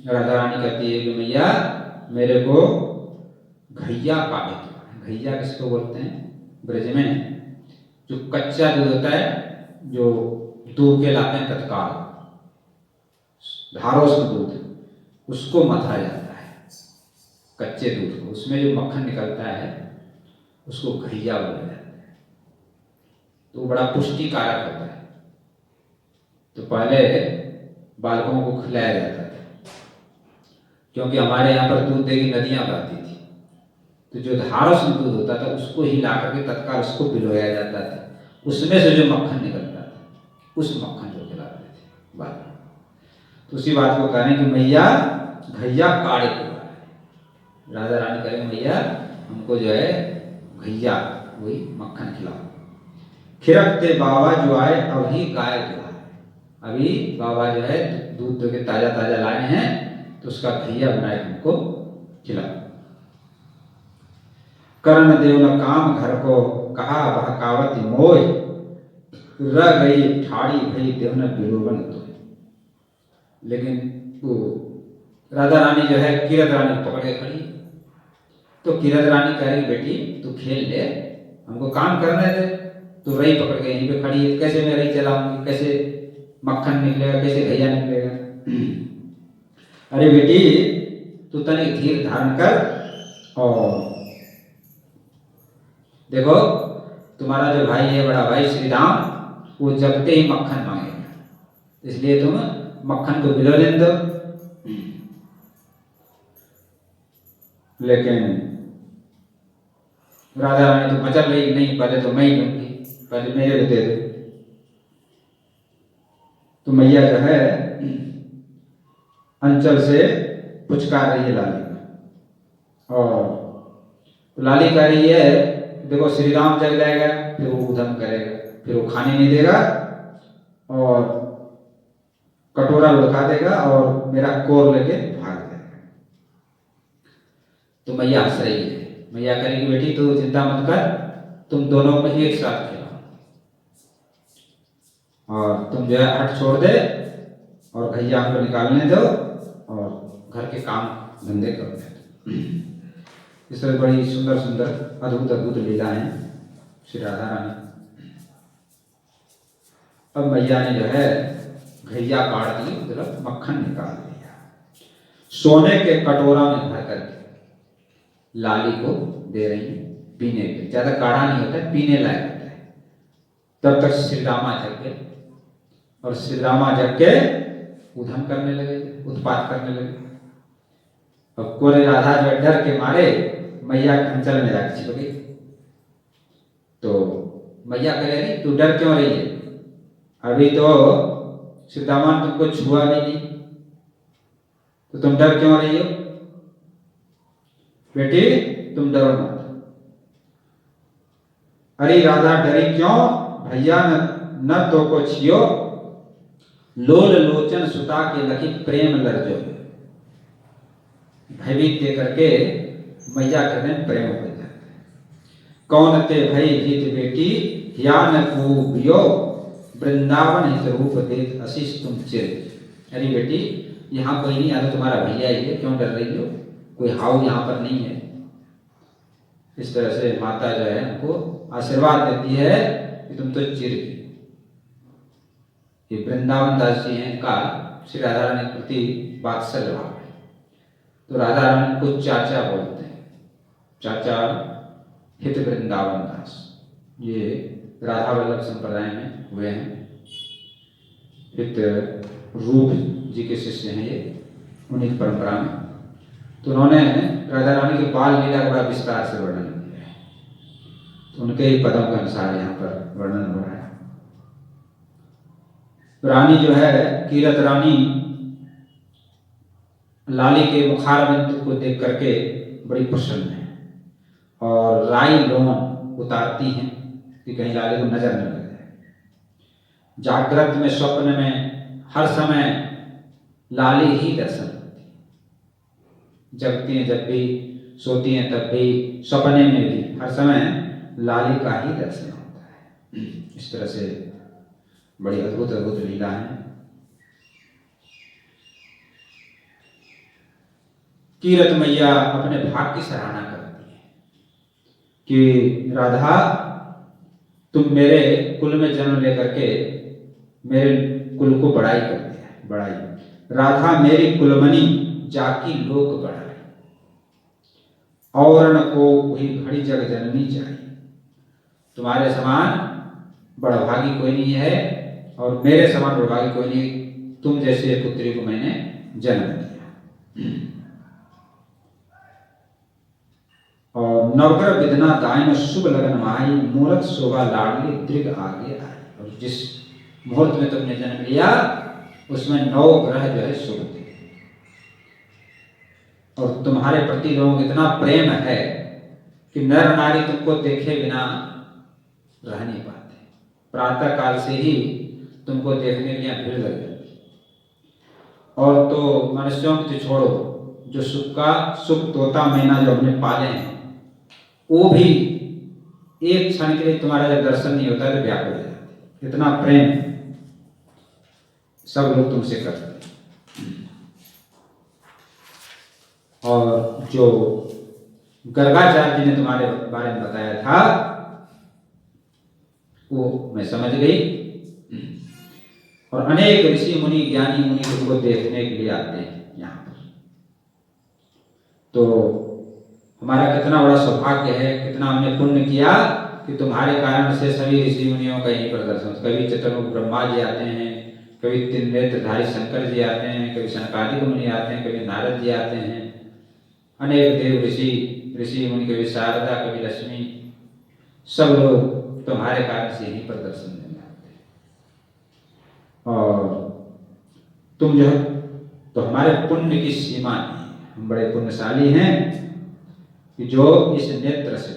[SPEAKER 2] राधा रानी कहती है कि मैया मेरे को घैया काटे। घैया किसको बोलते हैं ब्रज में? जो कच्चा दूध होता है, जो दूध के लाते हैं तत्काल, धारोष्ण दूध, उसको मथा जाता है कच्चे दूध को, उसमें जो मक्खन निकलता है उसको घैया बोला जाता है। तो वो बड़ा पुष्टिकारक होता है। तो पहले बालकों को खिलाया जाता था, क्योंकि हमारे यहाँ पर दूध देगी नदियां बहती थी, तो जो धारोष्ण दूध होता था उसको ही ला करके तत्काल उसको पिलोया जाता था। उसमें से जो मक्खन निकलता था उस मक्खन को खिलाते थे बाल। तो उसी बात को कह रहे हैं कि मैया घैया काढ़े के बारे। राधा रानी करें मैया हमको जो है घैया वही मक्खन खिलाओ। खिरकते बाबा जो आए अभी गाय जो है, अभी बाबा जो है दूध दो के ताजा ताजा लाए हैं, तो उसका घैया बनाए हमको खिलाओ। कर्ण देव न काम घर को कहा, बहकावती मोय, रह गई ठाड़ी भई देव न बिलोवन तो। लेकिन वो राधा रानी जो है कीरत रानी पकड़ के खड़ी। तो कीरत रानी कह रही बेटी तू खेल ले, हमको काम करने दे। तो रही पकड़ के यहीं पे खड़ी है, कैसे मैं रही चलाऊंगी, कैसे मक्खन निकलेगा, कैसे घैया निकलेगा। अरे बेटी तू तनिक धीर धारण कर। और देखो तुम्हारा जो भाई है, बड़ा भाई श्री राम, वो जगते ही मक्खन मांगेगा, इसलिए तुम मक्खन को बिलो लेने दो। लेकिन राधा रानी तो मचल रही, नहीं पहले तो मैं ही लूंगी, पहले मेरे को दे दो। तो मैया जो है अंचल से पुचकार रही है लाली को, और तो लाली कह रही है देखो श्री राम जग जाएगा, फिर वो उधम करेगा, फिर वो खाने नहीं देगा और कटोरा लुढ़का देगा और मेरा कोर लेके भाग जाएगा। तो मैया हंस रही है। मैया कहेगी बेटी तू चिंता मत कर, तुम दोनों को एक साथ खिलाओ और तुम जो है हट छोड़ दे और भैया को निकालने दो और घर के काम धंधे करो। इस तरह बड़ी सुंदर सुंदर अद्भुत अद्भुत लीला हैं श्री राधा रानी। अब मैया ने जो है घैया काट दी, मतलब मक्खन निकाल दिया, सोने के कटोरा में भर करके लाली को दे रही है पीने के। ज्यादा काढ़ा नहीं होता है, पीने लायक होता है। तब तक श्री रामा जग गए और श्री रामा जग के उधम करने लगे, उत्पात करने लगे। अब कोरे राधा जो डर के मारे मैया के अंचल में जाकर छिप गई। तो मैया कह रही तू डर क्यों रही है, अभी तो श्री दामान तुमको छुआ भी नहीं, तो तुम डर क्यों रही हो? बेटी तुम डरो मत। अरे राधा डरी क्यों, भैया न तो को छियो, लोल लोचन सुता के लखी प्रेम लर्जो। भयभीत दे करके मैया कहते हैं प्रेम हो जाते हैं। कौन ते भई भीत बेटी या न को वृंदावन हित रूप देत अशीष तुम चिर। अरे बेटी यहाँ कोई नहीं, आता तुम्हारा भैया ही है, क्यों डर रही हो, कोई हाउ यहाँ पर नहीं है। इस तरह से माता जो है हमको आशीर्वाद देती है कि तुम तो चिर गई। ये वृंदावन दास जी हैं, इनका श्री राधा रानी के प्रति वात्सल्य भाव है। तो राधा रानी को चाचा बोलते हैं, चाचा हित वृंदावन दास। ये राधा वल्लभ संप्रदाय में हुए हैं। हित रूप जी के शिष्य हैं ये, उन्हीं की परंपरा में। तो उन्होंने राधा रानी के बाल लीला का बड़ा विस्तार से वर्णन किया है। तो उनके ही पदों के अनुसार यहाँ पर वर्णन हो रहा है। रानी जो है कीरत रानी लाली के मुखारविंद को देख करके बड़ी प्रसन्न है और राई लोन उतारती हैं कि कहीं लाली को नजर न लग जाए। जागृत में स्वप्न में हर समय लाली ही दर्शन होती है, जगती हैं जब भी, सोती हैं तब भी, सपने में भी हर समय लाली का ही दर्शन होता है। इस तरह से बड़ी अद्भुत अद्भुत लीला है। कीरत मैया अपने भाग की सराहना करती है कि राधा तुम मेरे कुल में जन्म लेकर के मेरे कुल को बड़ाई कर दिया, बड़ाई। राधा मेरी कुलमणि जाकी लोक बढ़ाई, और न को हुई घड़ी जग जननी चाहिए। तुम्हारे समान बड़भागी कोई नहीं है और मेरे समान बड़भागी कोई नहीं, तुम जैसे पुत्री को मैंने जन्म दिया। और नवग्रह विधना दायन शुभ लगन माई, मूर्त शोभा लाडली दृढ़ आगे आई। और जिस मुहूर्त में तुमने जन्म लिया उसमें 9 ग्रह जो है शुभ थे और तुम्हारे प्रति लोगों को इतना प्रेम है कि नर नारी तुमको देखे बिना रह नहीं पाते। प्रातः काल से ही तुमको देखने के लिए भीड़ लग जाती। और तो मनुष्यों को तो छोड़ो, जो सुख तोता मैना जो हमने पाले हैं वो भी एक क्षण के लिए तुम्हारा जब दर्शन नहीं होता तो व्याकुल हो जाते। इतना प्रेम सब लोग तुमसे करते हैं। और जो गर्गाचार्य जी ने तुम्हारे बारे में बताया था वो मैं समझ गई। और अनेक ऋषि मुनि ज्ञानी मुनि तुमको देखने के लिए आते हैं यहाँ पर। तो हमारा कितना बड़ा सौभाग्य है, कितना हमने पुण्य किया कि तुम्हारे कारण से सभी ऋषि मुनियों का यहीं पर दर्शन। कभी चतुर्मुख ब्रह्मा जी आते हैं, कभी 3 नेत्रधारी शंकर जी आते हैं, कभी सनकादिक मुनि आते हैं, कभी नारद जी आते हैं, अनेक देव ऋषि मुनि, कभी शारदा, कभी लक्ष्मी, सब लोग तुम्हारे कारण से यहीं पर दर्शन देने आते हैं। और तुम जो है तो हमारे पुण्य की सीमा नहीं, हम बड़े पुण्यशाली हैं कि जो इस नेत्र से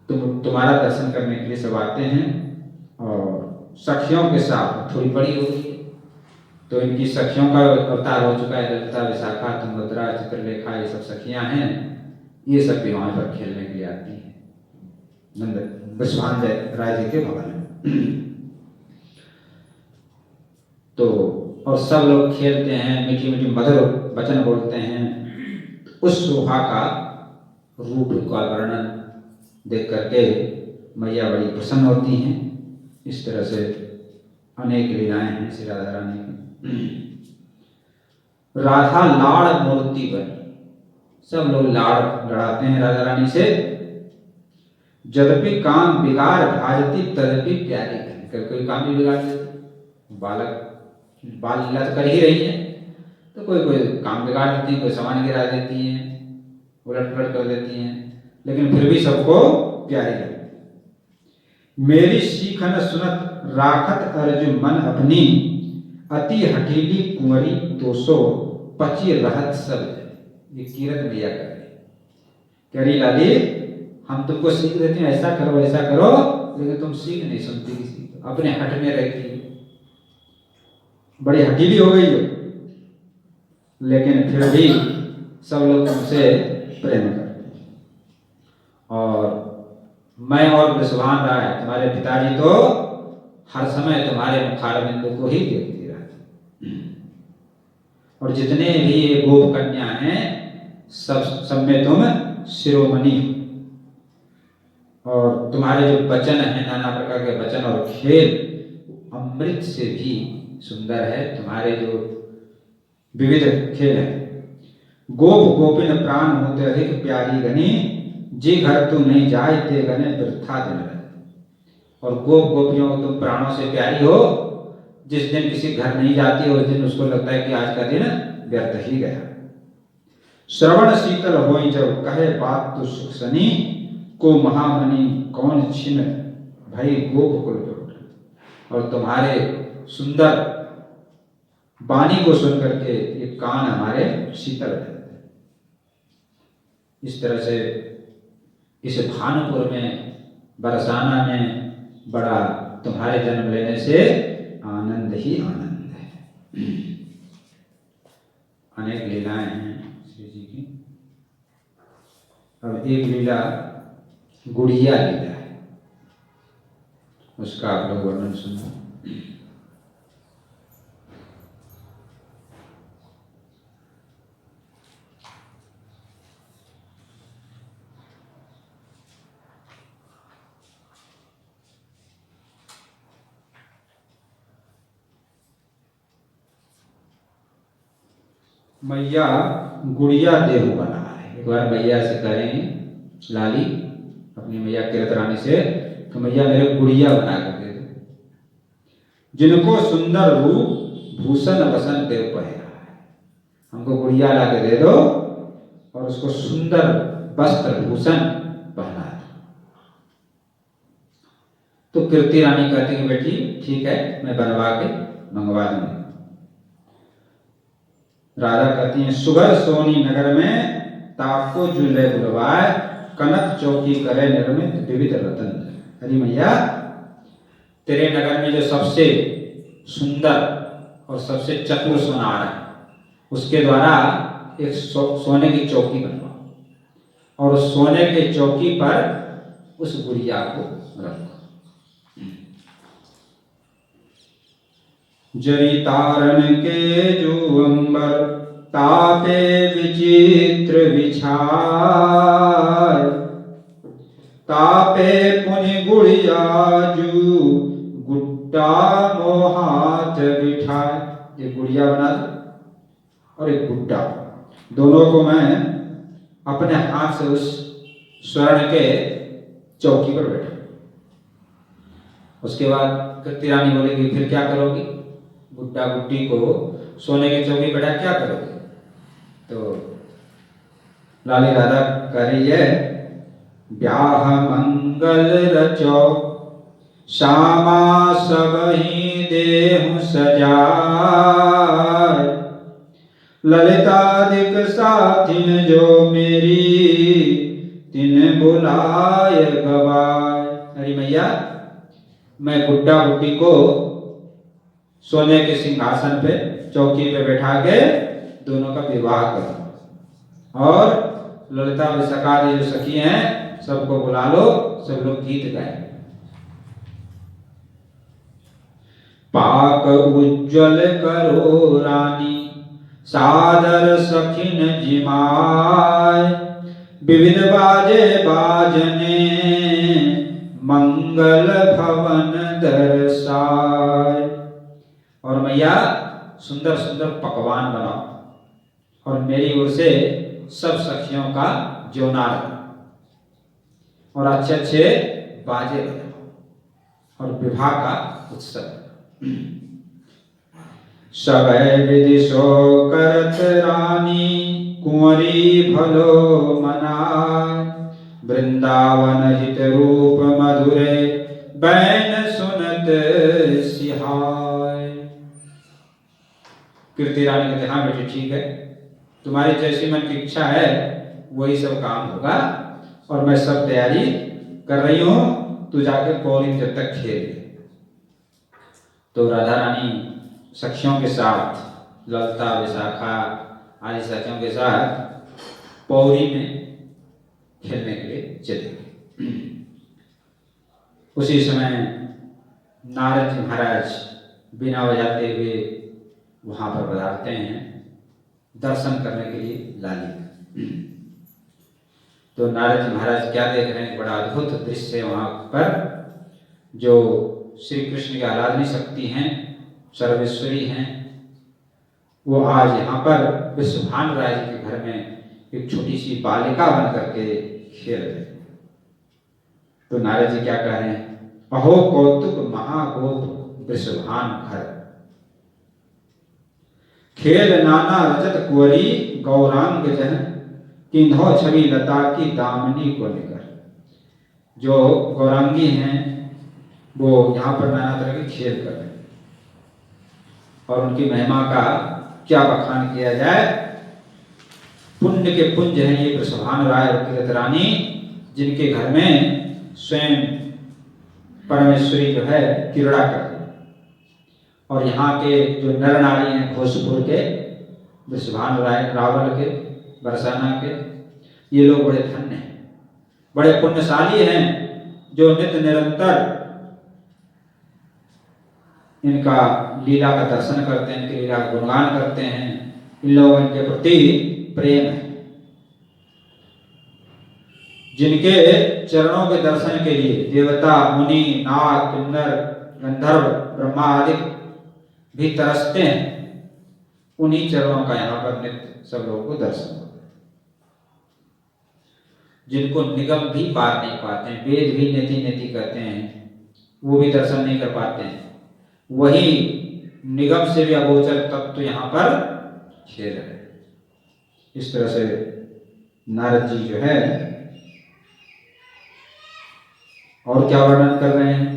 [SPEAKER 2] तुम्हारा दर्शन करने के लिए सब आते हैं। और सखियों के साथ थोड़ी बड़ी हो गई है, तो इनकी सखियों का अवतार हो चुका है। ललिता, विशाखा, तुंगभद्रा, चित्रलेखा, ये सब सखियां हैं। ये सब भी वहां पर खेलने के लिए आती हैं नंद विश्वान राय जी के भवन में। तो और सब लोग खेलते हैं, मीठी मीठी मधुर वचन बोलते हैं। उस शोभा का रूप का वर्णन देख करके मैया बड़ी प्रसन्न होती हैं। इस तरह से अनेक लीलाएं हैं श्री राधा रानी की। राधा लाड़ मूर्ति बनी, सब लोग लाड़ लड़ाते हैं राधा रानी से। यद्यपि काम बिगाड़ भाजती तदपि प्यारी कर, कोई काम भी बिगाड़ देती, बालक बाल लीला तो कर ही रही है, तो कोई कोई काम बिगाड़ देती है, कोई सामान गिरा देती है, उलट पलट कर देती हैं, लेकिन फिर भी सबको प्यारी लगती। मेरी सीख न सुनत राखत अर्जुन मन अपनी, अति हठीली कुंवरी 225 रहत सब। ये कीरत मैया कर रही, कह रही लाली हम तुमको सीख देते हैं ऐसा करो ऐसा करो, लेकिन तुम सीख नहीं सुनती किसी, अपने हट में रहती है, बड़ी हठीली हो गई हो, लेकिन फिर भी सब लोग तुमसे प्रेम करते हैं। और मैं और विश्वान राय तुम्हारे पिताजी तो हर समय तुम्हारे मुखारबिंदु को ही देखती रहती, और जितने भी ये गोप कन्या हैं सब में तुम शिरोमणि हो। और तुम्हारे जो वचन हैं, नाना प्रकार के वचन और खेल अमृत से भी सुंदर है। तुम्हारे जो विविध खेल है, गोप गोपिन प्राण होते अधिक प्यारी गनी, जी घर तू नहीं जाए ते गने वृथा दिन रहते। और गोप गोपियों को तुम प्राणों से प्यारी हो, जिस दिन किसी घर नहीं जाती उस दिन उसको लगता है कि आज का दिन व्यर्थ ही गया। श्रवण शीतल होई जब कहे बात तो सुख सनी, को महामणि कौन छिन भई गोप कुल जोड़। और तुम्हारे सुंदर वाणी को सुन करके ये कान हमारे शीतल रहते हैं। इस तरह से इस भानुपुर में बरसाना में बड़ा तुम्हारे जन्म लेने से आनंद ही आनंद है। अनेक लीलाएं हैं श्री जी की। अब एक लीला गुड़िया लीला है, उसका आप लोग वर्णन सुनो। मैया गुड़िया देहु बना है। एक बार मैया से करेंगे लाली अपनी मैया कीरत रानी से, तो मैया मेरे गुड़िया बना कर दे दो, जिनको सुंदर रूप भूषण वसन देव पहना है। हमको गुड़िया ला के दे दो और उसको सुंदर वस्त्र भूषण पहना दो। तो कीर्ति रानी कहती है बेटी ठीक है, मैं बनवा के मंगवा दूंगी। राजा कहती हैं सुगर सोनी नगर में ताको जुले बुलवाए, कनक चौकी करे निर्मित विविध रतन। अरे मैया तेरे नगर में जो सबसे सुंदर और सबसे चतुर सोनार है, उसके द्वारा एक सोने की चौकी बनवाओ, और उस सोने के चौकी पर उस गुड़िया को रखो। जरी तारन के जो अंबर तापे विचित्र विछाय, तापे पुनि गुड़िया जू गुड्डा मोहाथ बिठाए। ये गुड़िया बना दो और एक गुड्डा, दोनों को मैं अपने हाथ से उस स्वर्ण के चौकी पर बैठा। उसके बाद कीर्ति रानी बोलेगी फिर क्या करोगी? गुड्डा गुड्डी को सोने की चौकी बैठा क्या करोगे? तो लाली राधा कह रही है ब्याह मंगल रचो श्यामा सब ही देहु सजाय, ललितादिक साथिन जो मेरी, तिन बुलाय गवाय। अरे मैया, मैं बुड्ढा बुड्ढी को सोने के सिंहासन पे, चौकी पे बैठा के दोनों का विवाह करूं, और ललिता विशाखा जो सखी हैं सबको बुला लो, सब लोग गीत गाएं। पाक उज्ज्वल करो रानी, सादर सखिन जिमाय, विविध बाजे बाजने, मंगल भवन दर्शाय। और मैया, सुंदर सुंदर पकवान बनाओ और मेरी ओर से सब सखियों का जोनार करो और अच्छे अच्छे बाजे बजाओ और विवाह का उत्सव। सबय विधि सो करत रानी, कुंवरी भलो मनाय, वृंदावन हित रूप मधुरे, बैन सुनत सिहाय। कीर्ति रानी कहते, हाँ बेटी ठीक है, तुम्हारी जैसी मन की इच्छा है वही सब काम होगा और मैं सब तैयारी कर रही हूं, तू जाके पौरी जब तक खेल। तो राधा रानी सखियों के साथ, ललिता विशाखा आदि सखियों के साथ पौरी में खेलने के लिए चले गए। उसी समय नारद जी महाराज बिना बजाते हुए वहां पर पधारते हैं दर्शन करने के लिए लाली। तो नारद जी महाराज क्या देख रहे हैं, बड़ा अद्भुत दृश्य है वहां पर। जो श्री कृष्ण की आराधनी शक्ति हैं, सर्वेश्वरी हैं, वो आज यहाँ पर विश्वभानु राय जी के घर में एक छोटी सी बालिका बन करके खेल रहे। तो नारद जी क्या कह रहे हैं, अहो कौतुक महागोप विश्वभानु घर, खेल नाना रजत कुंवरी, गौरांग जन किन्हो छवि लता की दामनी को निकर। जो गौरांगी हैं वो यहाँ पर नाना तरह के खेल कर रहे हैं और उनकी महिमा का क्या बखान किया जाए। पुण्य के पुंज हैं ये विश्वभानु राय और कीरत रानी, जिनके घर में स्वयं परमेश्वरी जो है क्रीड़ा करती है। और यहाँ के जो नर नारी हैं घोषपुर के, विश्वभानु राय, रावल के, बरसाना के, ये लोग बड़े धन्य हैं, बड़े पुण्यशाली हैं, जो नित्य निरंतर इनका लीला का दर्शन करते हैं, इनकी लीला का गुणगान करते हैं। इन लोगों के प्रति प्रेम है। जिनके चरणों के दर्शन के लिए देवता, मुनि, नाग, किन्नर, गंधर्व, ब्रह्मा आदि भी तरसते हैं, उन्हीं चरणों का यहाँ पर नित्य सब लोगों को दर्शन होता है। जिनको निगम भी पार नहीं पाते हैं, वेद भी नेति नेति कहते हैं, वो भी दर्शन नहीं कर पाते हैं, वही निगम से भी अगोचर तत्व यहाँ पर खेल रहे। इस तरह से नारद जी जो है और क्या वर्णन कर रहे हैं,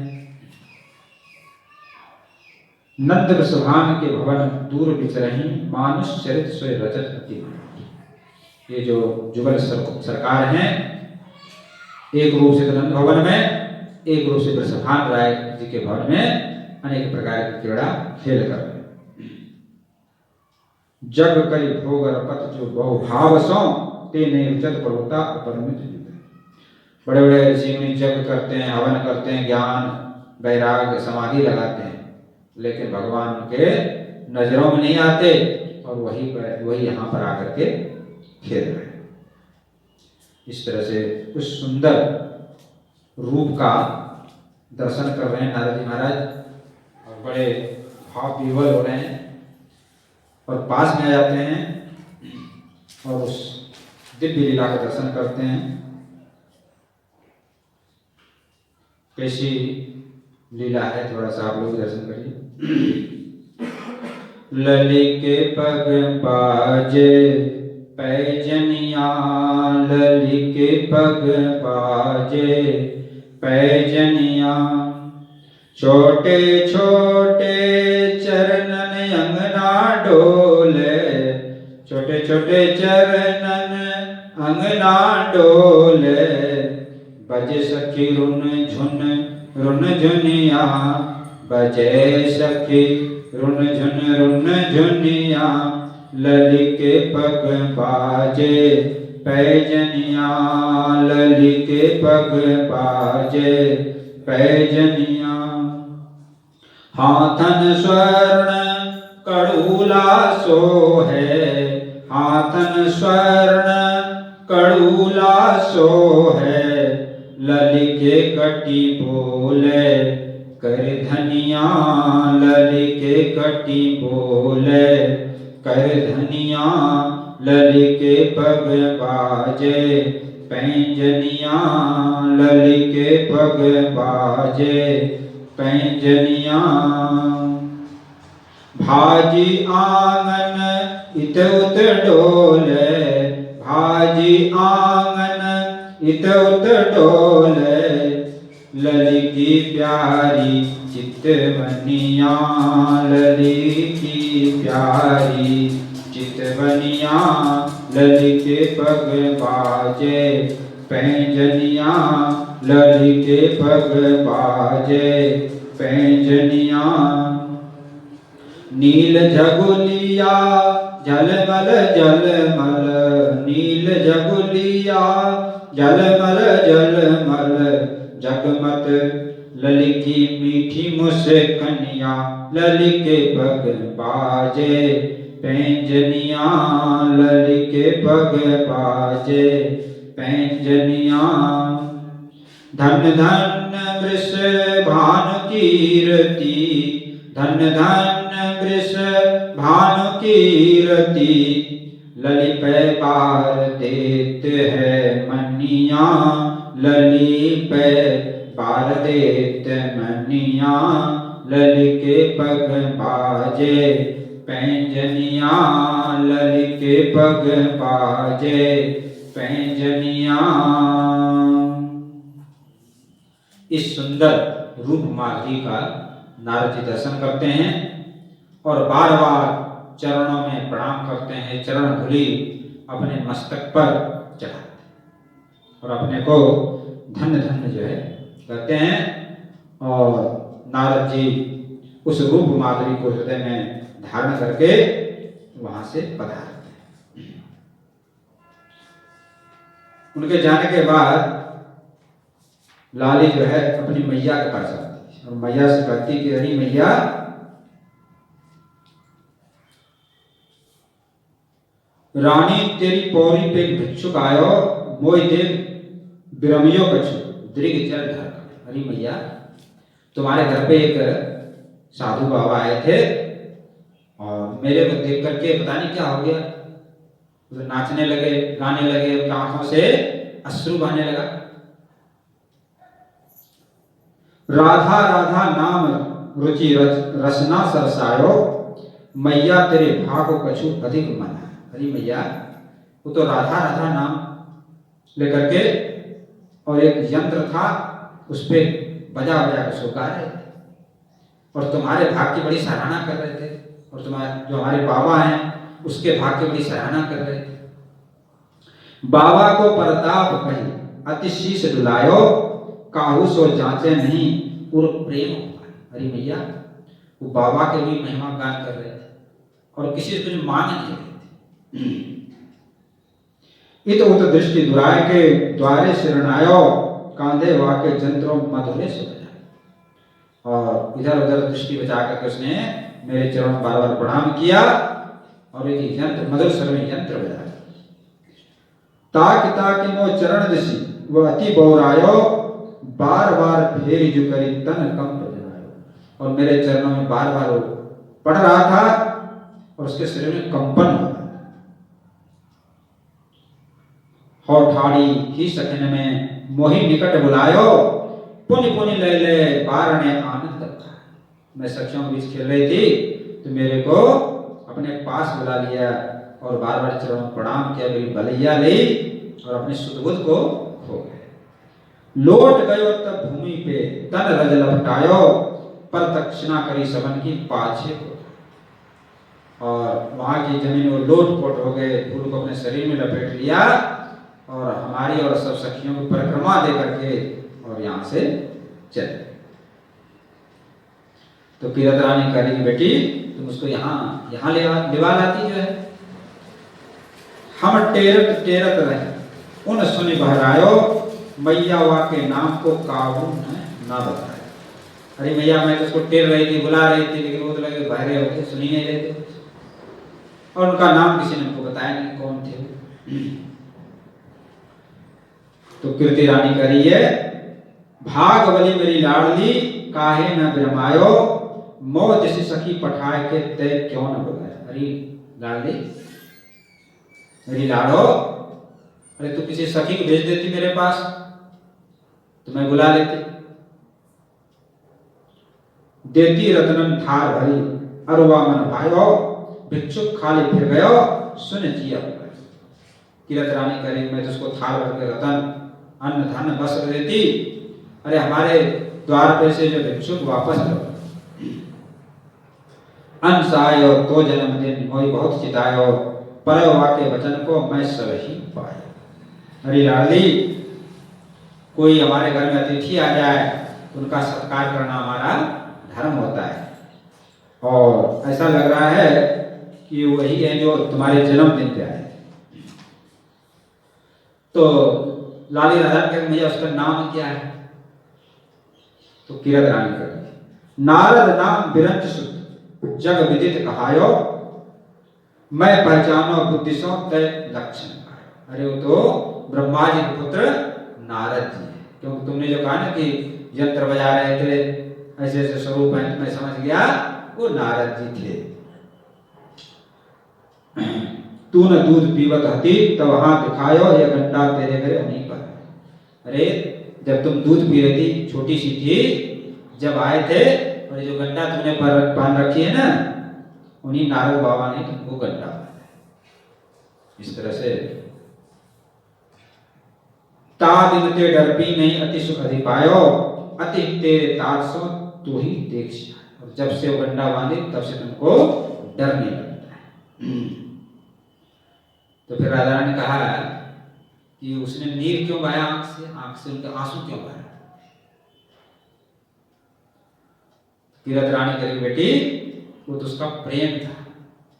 [SPEAKER 2] नंद विश्वभानु के भवन दूर विचरही, मानुष चरित सोय रचत अति। ये जो जुगल सरकार हैं, एक रूप से नंद भवन में, एक रूप से विश्वभानु राय जी के भवन में अनेक प्रकार की क्रीड़ा खेल कर रहे। जग कई भोग रपत जो बहुभाव सो, ते निर्जत प्रभुता अपरिमित युग। बड़े बड़े ऋषि मुनि जग करते हैं, हवन करते हैं, ज्ञान वैराग्य समाधि लगाते हैं, लेकिन भगवान के नजरों में नहीं आते और वही यहाँ पर आकर के खेल रहे हैं। इस तरह से उस सुंदर रूप का दर्शन कर रहे हैं नारद जी महाराज और बड़े भाव विह्वल हो रहे हैं और पास में आ जाते हैं और उस दिव्य लीला का दर्शन करते हैं। कैसी लीला है, थोड़ा सा आप लोग दर्शन करिए। ललित के पग बाजे पैजनिया, ललित के पग बाजे पैजनिया, छोटे छोटे चरणन अंगना डोले, छोटे चरणन अंगना डोले, बजे सखी रुन झुनिया, बजे सखी रुन झुनिया, लली के पग बाजे पैजनिया, लली के पग बाजे पैजनिया। हाथन स्वर्ण कड़ूला सोहे, हाथन स्वर्ण कड़ूला सोहे, लली के कटी बोले कर धनिया, लली के कटी बोले कर धनिया, लली के पग बाजे पैंजनिया, लली के पग बाजे पैंजनिया। भाजी आंगन इत उत डोले, भाजी आंगन इत उत डोले, लली की प्यारी चितवनिया, लली की प्यारी चितवनिया, लली के पग बाजे पैंजनिया, लली के पग बाजे पैंजनिया। नील झगुलिया झलमल झलमल, नील झगुलिया झलमल झलमल, जगमत लली की मीठी मुस्कनिया, लली के पग बाजे पैंजनिया, लली के पग बाजे पैंजनिया। धन धन वृष भानु कीरति, धन धन वृष भानु कीरति, लली पे बार देत है मनिया, लली पे बार देत मनिया, लली के पग बाजे पैंजनिया, लली के पग बाजे पैंजनिया। इस सुंदर रूप माधुरी का नारद जी दर्शन करते हैं और बार बार चरणों में प्रणाम करते हैं, चरण धूलि अपने मस्तक पर चढ़ाते हैं और अपने को धन्य धन्य जो है कहते हैं। और नारद जी उस रूप माधुरी को हृदय में धारण करके वहां से पधारते हैं। उनके जाने के बाद लाली जो है अपनी मैया के पास आती है और मैया से कहती कि अरे मैया, रानी तेरी पौरी पे भिक्षुक आयो, मोय देव विरमियो कछु दृग जल धर। अरे मैया, तुम्हारे घर पे एक साधु बाबा आए थे और मेरे को देख करके पता नहीं क्या हो गया, तो नाचने लगे, गाने लगे, उनकी आंखों से अश्रु बहने लगा। राधा राधा नाम रुचि रसना सरसायो, मैया तेरे भागो कछु अधिक मना। अरे मैया, वो तो राधा राधा नाम लेकर के और एक यंत्र था, उस पे बजा बजा कर उसको गा रहे थे और तुम्हारे भाग की बड़ी सराहना कर रहे थे, और तुम्हारे जो हमारे बाबा हैं उसके भाग की बड़ी सराहना कर रहे थे। बाबा को परताप कही अति शीश डुलायो, काहू सो जांचे नहीं उर प्रेम हुआ। अरे मैया, वो बाबा के भी महिमा गान कर रहे थे और किसी से कुछ मांग नहीं रहे थे। इत उत दृष्टि दुराय के द्वारे शरणायो, कांधे वाके जंत्रों मधुरे से बजा। और इधर उधर दृष्टि बचा करके उसने मेरे चरणों में बार बार प्रणाम किया और एक यंत्र मधुर स्वर में यंत्र बजाया। ताकि ताकि मो चरण दिशी वह अति बौरायो, बार बार फेरी जो करी तन कंप जनायो। और मेरे चरणों में बार बार वो पढ़ रहा था और उसके शरीर में कंपन हो रहा था। ठाड़ी ही सखन में मोहि निकट बुलायो, पुनि पुनि ले ले बारणे आनंद था। मैं सखियों के बीच खेल रही थी तो मेरे को अपने पास बुला लिया और बार बार चरणों में प्रणाम किया, मेरी भलैया ली और अपने सुधबुद्ध को खो गए। लौट गयो तब भूमि पे तन रज लपटायो, पर दक्षिणा करी सबन की पाछे को। और वहाँ की जमीन वो लोट-पोट हो गए, फूल को अपने शरीर में लपेट लिया और हमारी और सब सखियों को परिक्रमा दे करके और यहाँ से चले। तो कीरत रानी कह रही बेटी तुम उसको यहाँ लेवा लाती जो है। हम टेरत टेरत रहे उन सुनि बहरायो, मैया वा के नाम को काबू ना बताया। अरे मैया मैं तो उसको टेर रही थी, बुला रही थी, लेकिन वो तो लगे बहरे हो गए, सुनी नहीं रहे थे और उनका नाम किसी ने हमको बताया नहीं कौन थे। तो कीर्ति रानी कह रही है भाग बली मेरी लाडली, काहे न बिरमायो, मो जैसी सखी पठाए के तय क्यों न बुलाया। अरे लाडली मेरी लाडो, अरे तू किसी सखी को भेज देती मेरे पास तो मैं बुला लेती। देती रत्नन थार भरी, अरुवा मन भायो, भिक्षुक खाली फिर गयो, सुन जिया। कीरत रानी कह रही मैं तो उसको थार भर के रतन अन्न धन वस्त्र देती, अरे हमारे द्वार पे से जो भिक्षुक वापस लो। अंश आयो तो जन्मदिन मोई बहुत चितायो, परवा के वचन को मैं सब ही पाया। अरे लाडली कोई हमारे घर में अतिथि आ जाए उनका सत्कार करना हमारा धर्म होता है और ऐसा लग रहा है कि वही है जो तुम्हारे जन्मदिन पे आए। तो लाली राधा के भैया उसका नाम क्या है? तो कीरत रानी कर नारद नाम बिरंच सुत, जग विदित कहायो, मैं पहचानो बुद्धि सो तय लक्षण। अरे वो तो ब्रह्मा जी के पुत्र नारद जी है, क्योंकि तुमने जो कहा ना कि यंत्र बजा रहे थे ऐसे ऐसे स्वरूप है, मैं समझ गया वो नारद जी थे। तू न दूध पीवत हती तब हाथ दिखायो, यह घंटा तेरे मेरे उन्हीं पर। अरे जब तुम दूध पी रही थी छोटी सी थी, जब आए थे और जो गंडा तुमने पहन रखी है ना, उन्हीं नारद बाबा ने तुमको गंडा पहनाया। इस तरह से ता दिन ते डर भी नहीं, अति सुख अधिपायो, अति तेरे तारसो तू ही देख। और जब से वो गंडा बांधे तब से तुमको डर नहीं लगता है। तो फिर राजा ने कहा कि उसने नीर क्यों बहाया आंख से उनके आंसू क्यों बहाया? कीरत रानी करी बेटी वो तो उसका प्रेम था,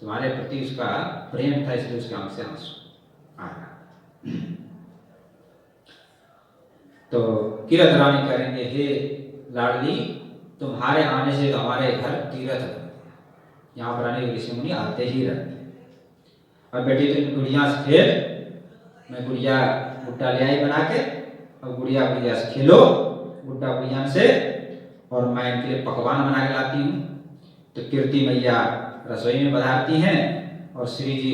[SPEAKER 2] तुम्हारे प्रति उसका प्रेम था, इसलिए उसके आंख से आंसू आ रहा। तो कीरत रानी करेंगे हे लाडली तुम्हारे आने से तो हमारे घर तीर्थ है, यहाँ पर आने ऋषि मुनि आते ही रहते हैं। और बेटी तुम गुड़िया से खेल, मैं गुड़िया गुड्डा ले आई बना के, और गुड़िया से खेलो गुड्डा गुड़िया से, और मैं इनके लिए पकवान बना के लाती हूँ। तो कीर्ति मैया रसोई में पधारती हैं और श्री जी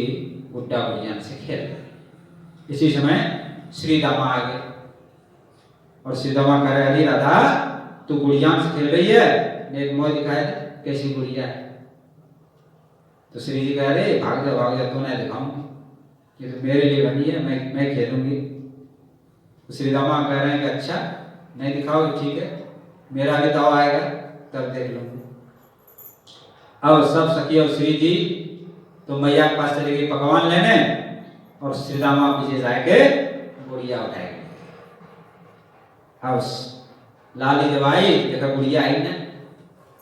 [SPEAKER 2] गुड्डा गुड़िया से खेल रहे। इसी समय श्री दामा आ गए और श्री दामा कह रहे अरे राधा तू गुड़िया से खेल रही है, एक मोह दिखाए कैसी गुड़िया है। तो श्री जी कह रहे भाग जा तो नहीं दिखाऊंगी, ये तो मेरे लिए बनी है, मैं खेलूंगी। तो श्री दामा कह रहे हैं कि अच्छा नहीं दिखाओगे ठीक है, मेरा भी दाव आएगा तब देख लूंगी। अब सब सखी और श्री जी तो मैया के पास चले गए पकवान लेने, और श्री दामा पीछे जाके गुड़िया उठाएंगे। अब लाली जब आई देखा गुड़िया आई ना,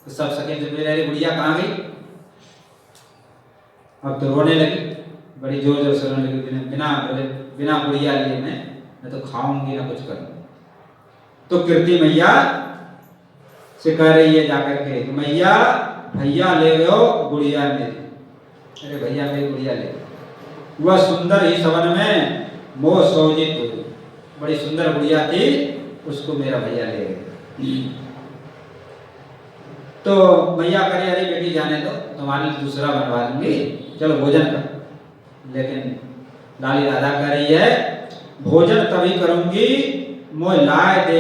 [SPEAKER 2] तो सब सखी से मिले अरे गुड़िया कहाँ गई? अब तो रोने लगी, बड़ी जोर जोर से रोने लगी, बिना गुड़िया लिए मैं तो खाऊंगी ना कुछ करूंगी। तो कीर्ति मैया से कह रही है जाकर के मैया भैया ले गयो गुड़िया मेरी। अरे भैया मेरी गुड़िया ले गयो। वह सुंदर ही सवन में मोह सोजित हुई, बड़ी सुंदर गुड़िया थी, उसको मेरा भैया ले गया। तो मैया करे अरे बेटी जाने दो, तुम्हारे लिए दूसरा बनवा दूंगी, चलो भोजन कर। लेकिन लाली राधा कह रही है भोजन तभी करूंगी मोह लाए दे,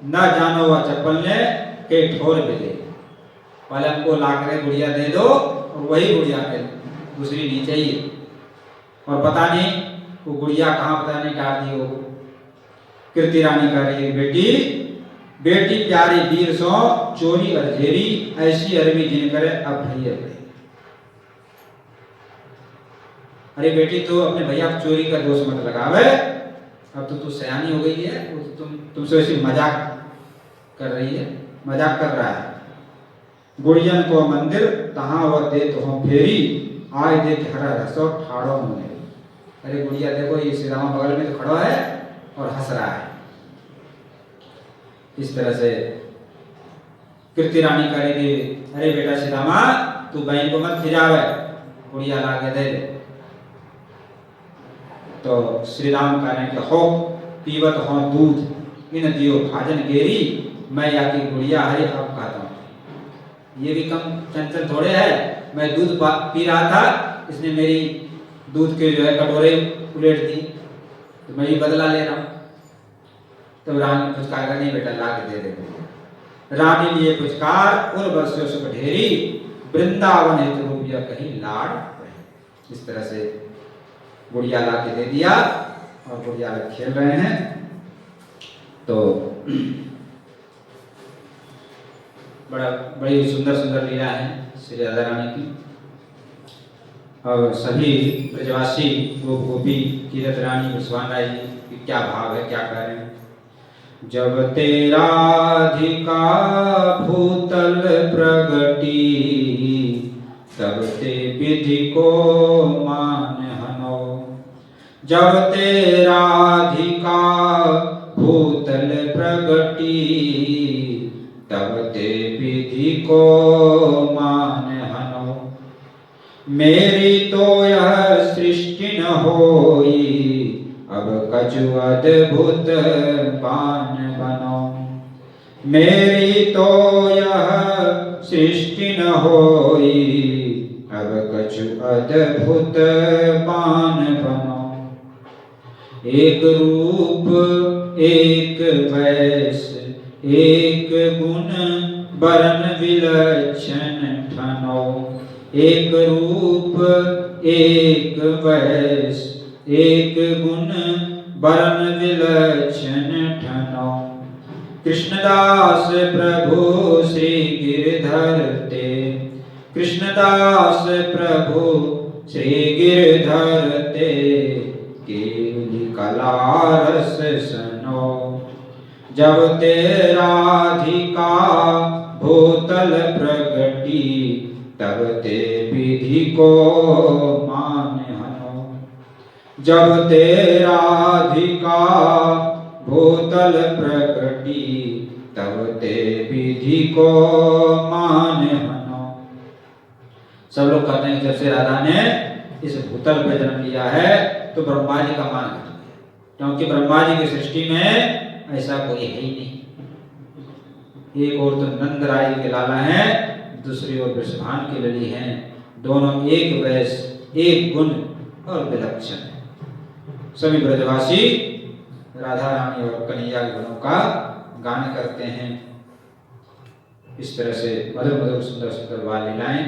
[SPEAKER 2] न जानो वह चप्पल ने के ठोर मिले। पहले हमको ला कर गुड़िया दे दो और वही गुड़िया पे दूसरी नहीं चाहिए। और पता नहीं वो गुड़िया कहाँ पता नहीं डाल दी हो। कीर्ति रानी कह रही है बेटी प्यारी वीर सो चोरी अरझेरी, ऐसी अरबी जिन करे अब भैया। अरे बेटी तो अपने भैया को चोरी का दोष मत लगावे, अब तो तू सयानी हो गई है, वो तो तुमसे वैसे मजाक कर रही है, मजाक कर रहा है। गुड़ियन को मंदिर तहाँ वह दे तो हम फेरी, आए देख हरा रसो ठाड़ो मुने। अरे गुड़िया देखो ये श्री रामा बगल में तो खड़ा है और हंस रहा है। इस तरह से कीर्ति रानी करेगी, अरे बेटा श्री रामा तू बहन को मत खिजावे, गुड़िया ला के दे दे। तो श्री राम कह रहे हैं, हो पीवत हो दूध इन दियो भाजन गेरी, मैं या की गुड़िया हरे अब कहता हूँ। ये भी कम चंचल थोड़े है, मैं दूध पी रहा था, इसने मेरी दूध के जो है कटोरे उलट दी, तो मैं ये बदला ले रहा हूँ। तो रानी ने पुचकार नहीं बेटा ला के दे दे। रानी लिए पुचकार उन वर्षों से ढेरी, वृंदावन हेतु रूपिया कहीं लाड़ रहे। इस तरह से गुड़िया ला के दे दिया और गुड़िया खेल रहे हैं। तो बड़ी सुंदर सुंदर लीला है श्री राधा रानी की। और सभी ब्रजवासी गोप गोपी कीरत रानी विश्वान राय जी की क्या भाव है, क्या कह रहे हैं। जब तेराधिका भूतल प्रगटी, तब ते विधि को मान हनो। जब तेराधिका भूतल प्रगटी, तब ते विधि को मान हनो। मेरी तो यह सृष्टि न होई, अब कछु अद्भुत बान बनो। मेरी तो यह सृष्टि न होई, अब कछु अद्भुत बान बनो। एक रूप एक वैस एक गुण बरन विलक्षण ठनो। एक रूप एक वैस एक गुण बरन विलक्षण ठनो। कृष्णदास प्रभु श्री गिरधर ते, कृष्णदास प्रभु श्री गिरधर ते, केली कला रस सनो। जब तेराधिका भूतल प्रगटी, तब ते विधि को मान हनो। जब तेराधिका भूतल प्रगटी, तब ते विधि को मान हनो। सब लोग कहते हैं जब से राधा ने इस भूतल पे जन्म लिया है तो ब्रह्मा जी का मान घट गया, क्योंकि ब्रह्मा जी की सृष्टि में ऐसा कोई है ही नहीं। एक और तो नंद राय के लाला हैं, दूसरी ओर वृषभान की लली हैं। दोनों एक वैस एक गुण और विलक्षण है। सभी ब्रजवासी राधा रानी और कन्हैया के गुणों का गान करते हैं। इस तरह से मधुर मधुर सुंदर सुंदर बाल लीलाएं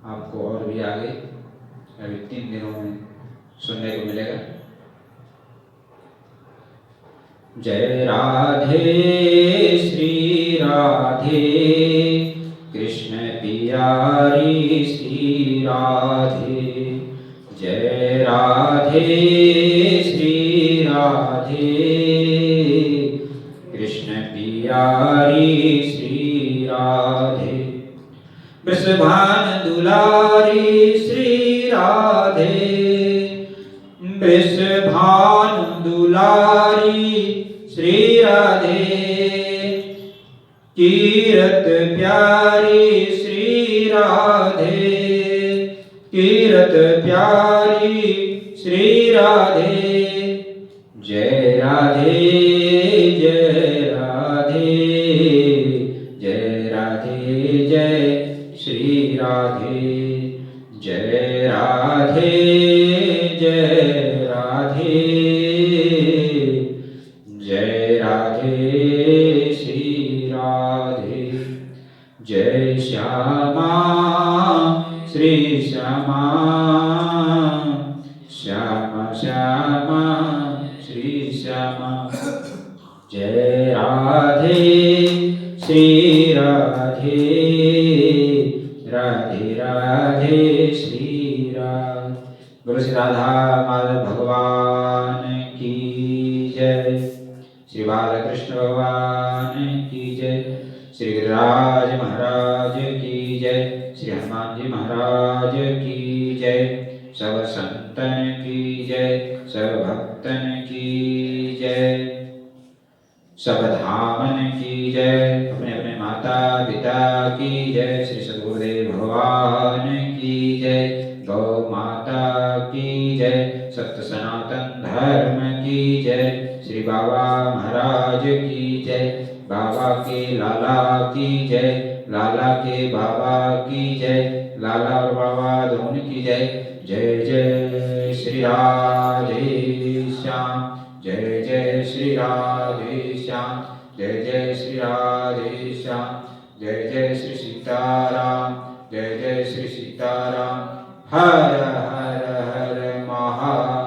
[SPEAKER 2] आपको और भी आगे अभी 3 दिनों में सुनने को मिलेगा। जय राधे श्री राधे, कृष्ण पियारी श्री राधे। जय राधे श्री राधे, कृष्ण पियारी श्री राधे। वृषभान दुलारी श्री राधे, वृषभान दुलारी श्री राधे। कीरत प्यारी श्री राधे, कीरत प्यारी श्री राधे। जय राधे जय राधे, जय राधे जय श्री राधे। जय राधे जय राधे, जय राधे श्री राधे। जय श्यामा श्री श्यामा, श्यामा श्यामा श्री श्यामा। जय राधे श्री राधे, राधे राधे श्री राधे। गुरु श्री राधा माधव भगवान की जय। श्री बालकृष्ण भगवान की जय। श्री गिरिराज महाराज की जय। श्री हनुमान जी महाराज की जय। सब संतन की जय, सब भक्तन की जय, सब धामन की जय। अपने अपने माता पिता की जय। श्री सद्गुरुदेव भगवान की जय। गौ माता की जय। सत्य सनातन धर्म की जय। श्री बाबा महाराज की जय। बाबा के लाला की जय। लाला के बाबा की जय। लाला और बाबा दोनों की जय। जय जय श्री राधे श्याम। जय जय श्री राधे श्याम। जय जय श्री राधे श्याम। जय जय श्री सीताराम। जय जय श्री सीताराम। हर हर हर महा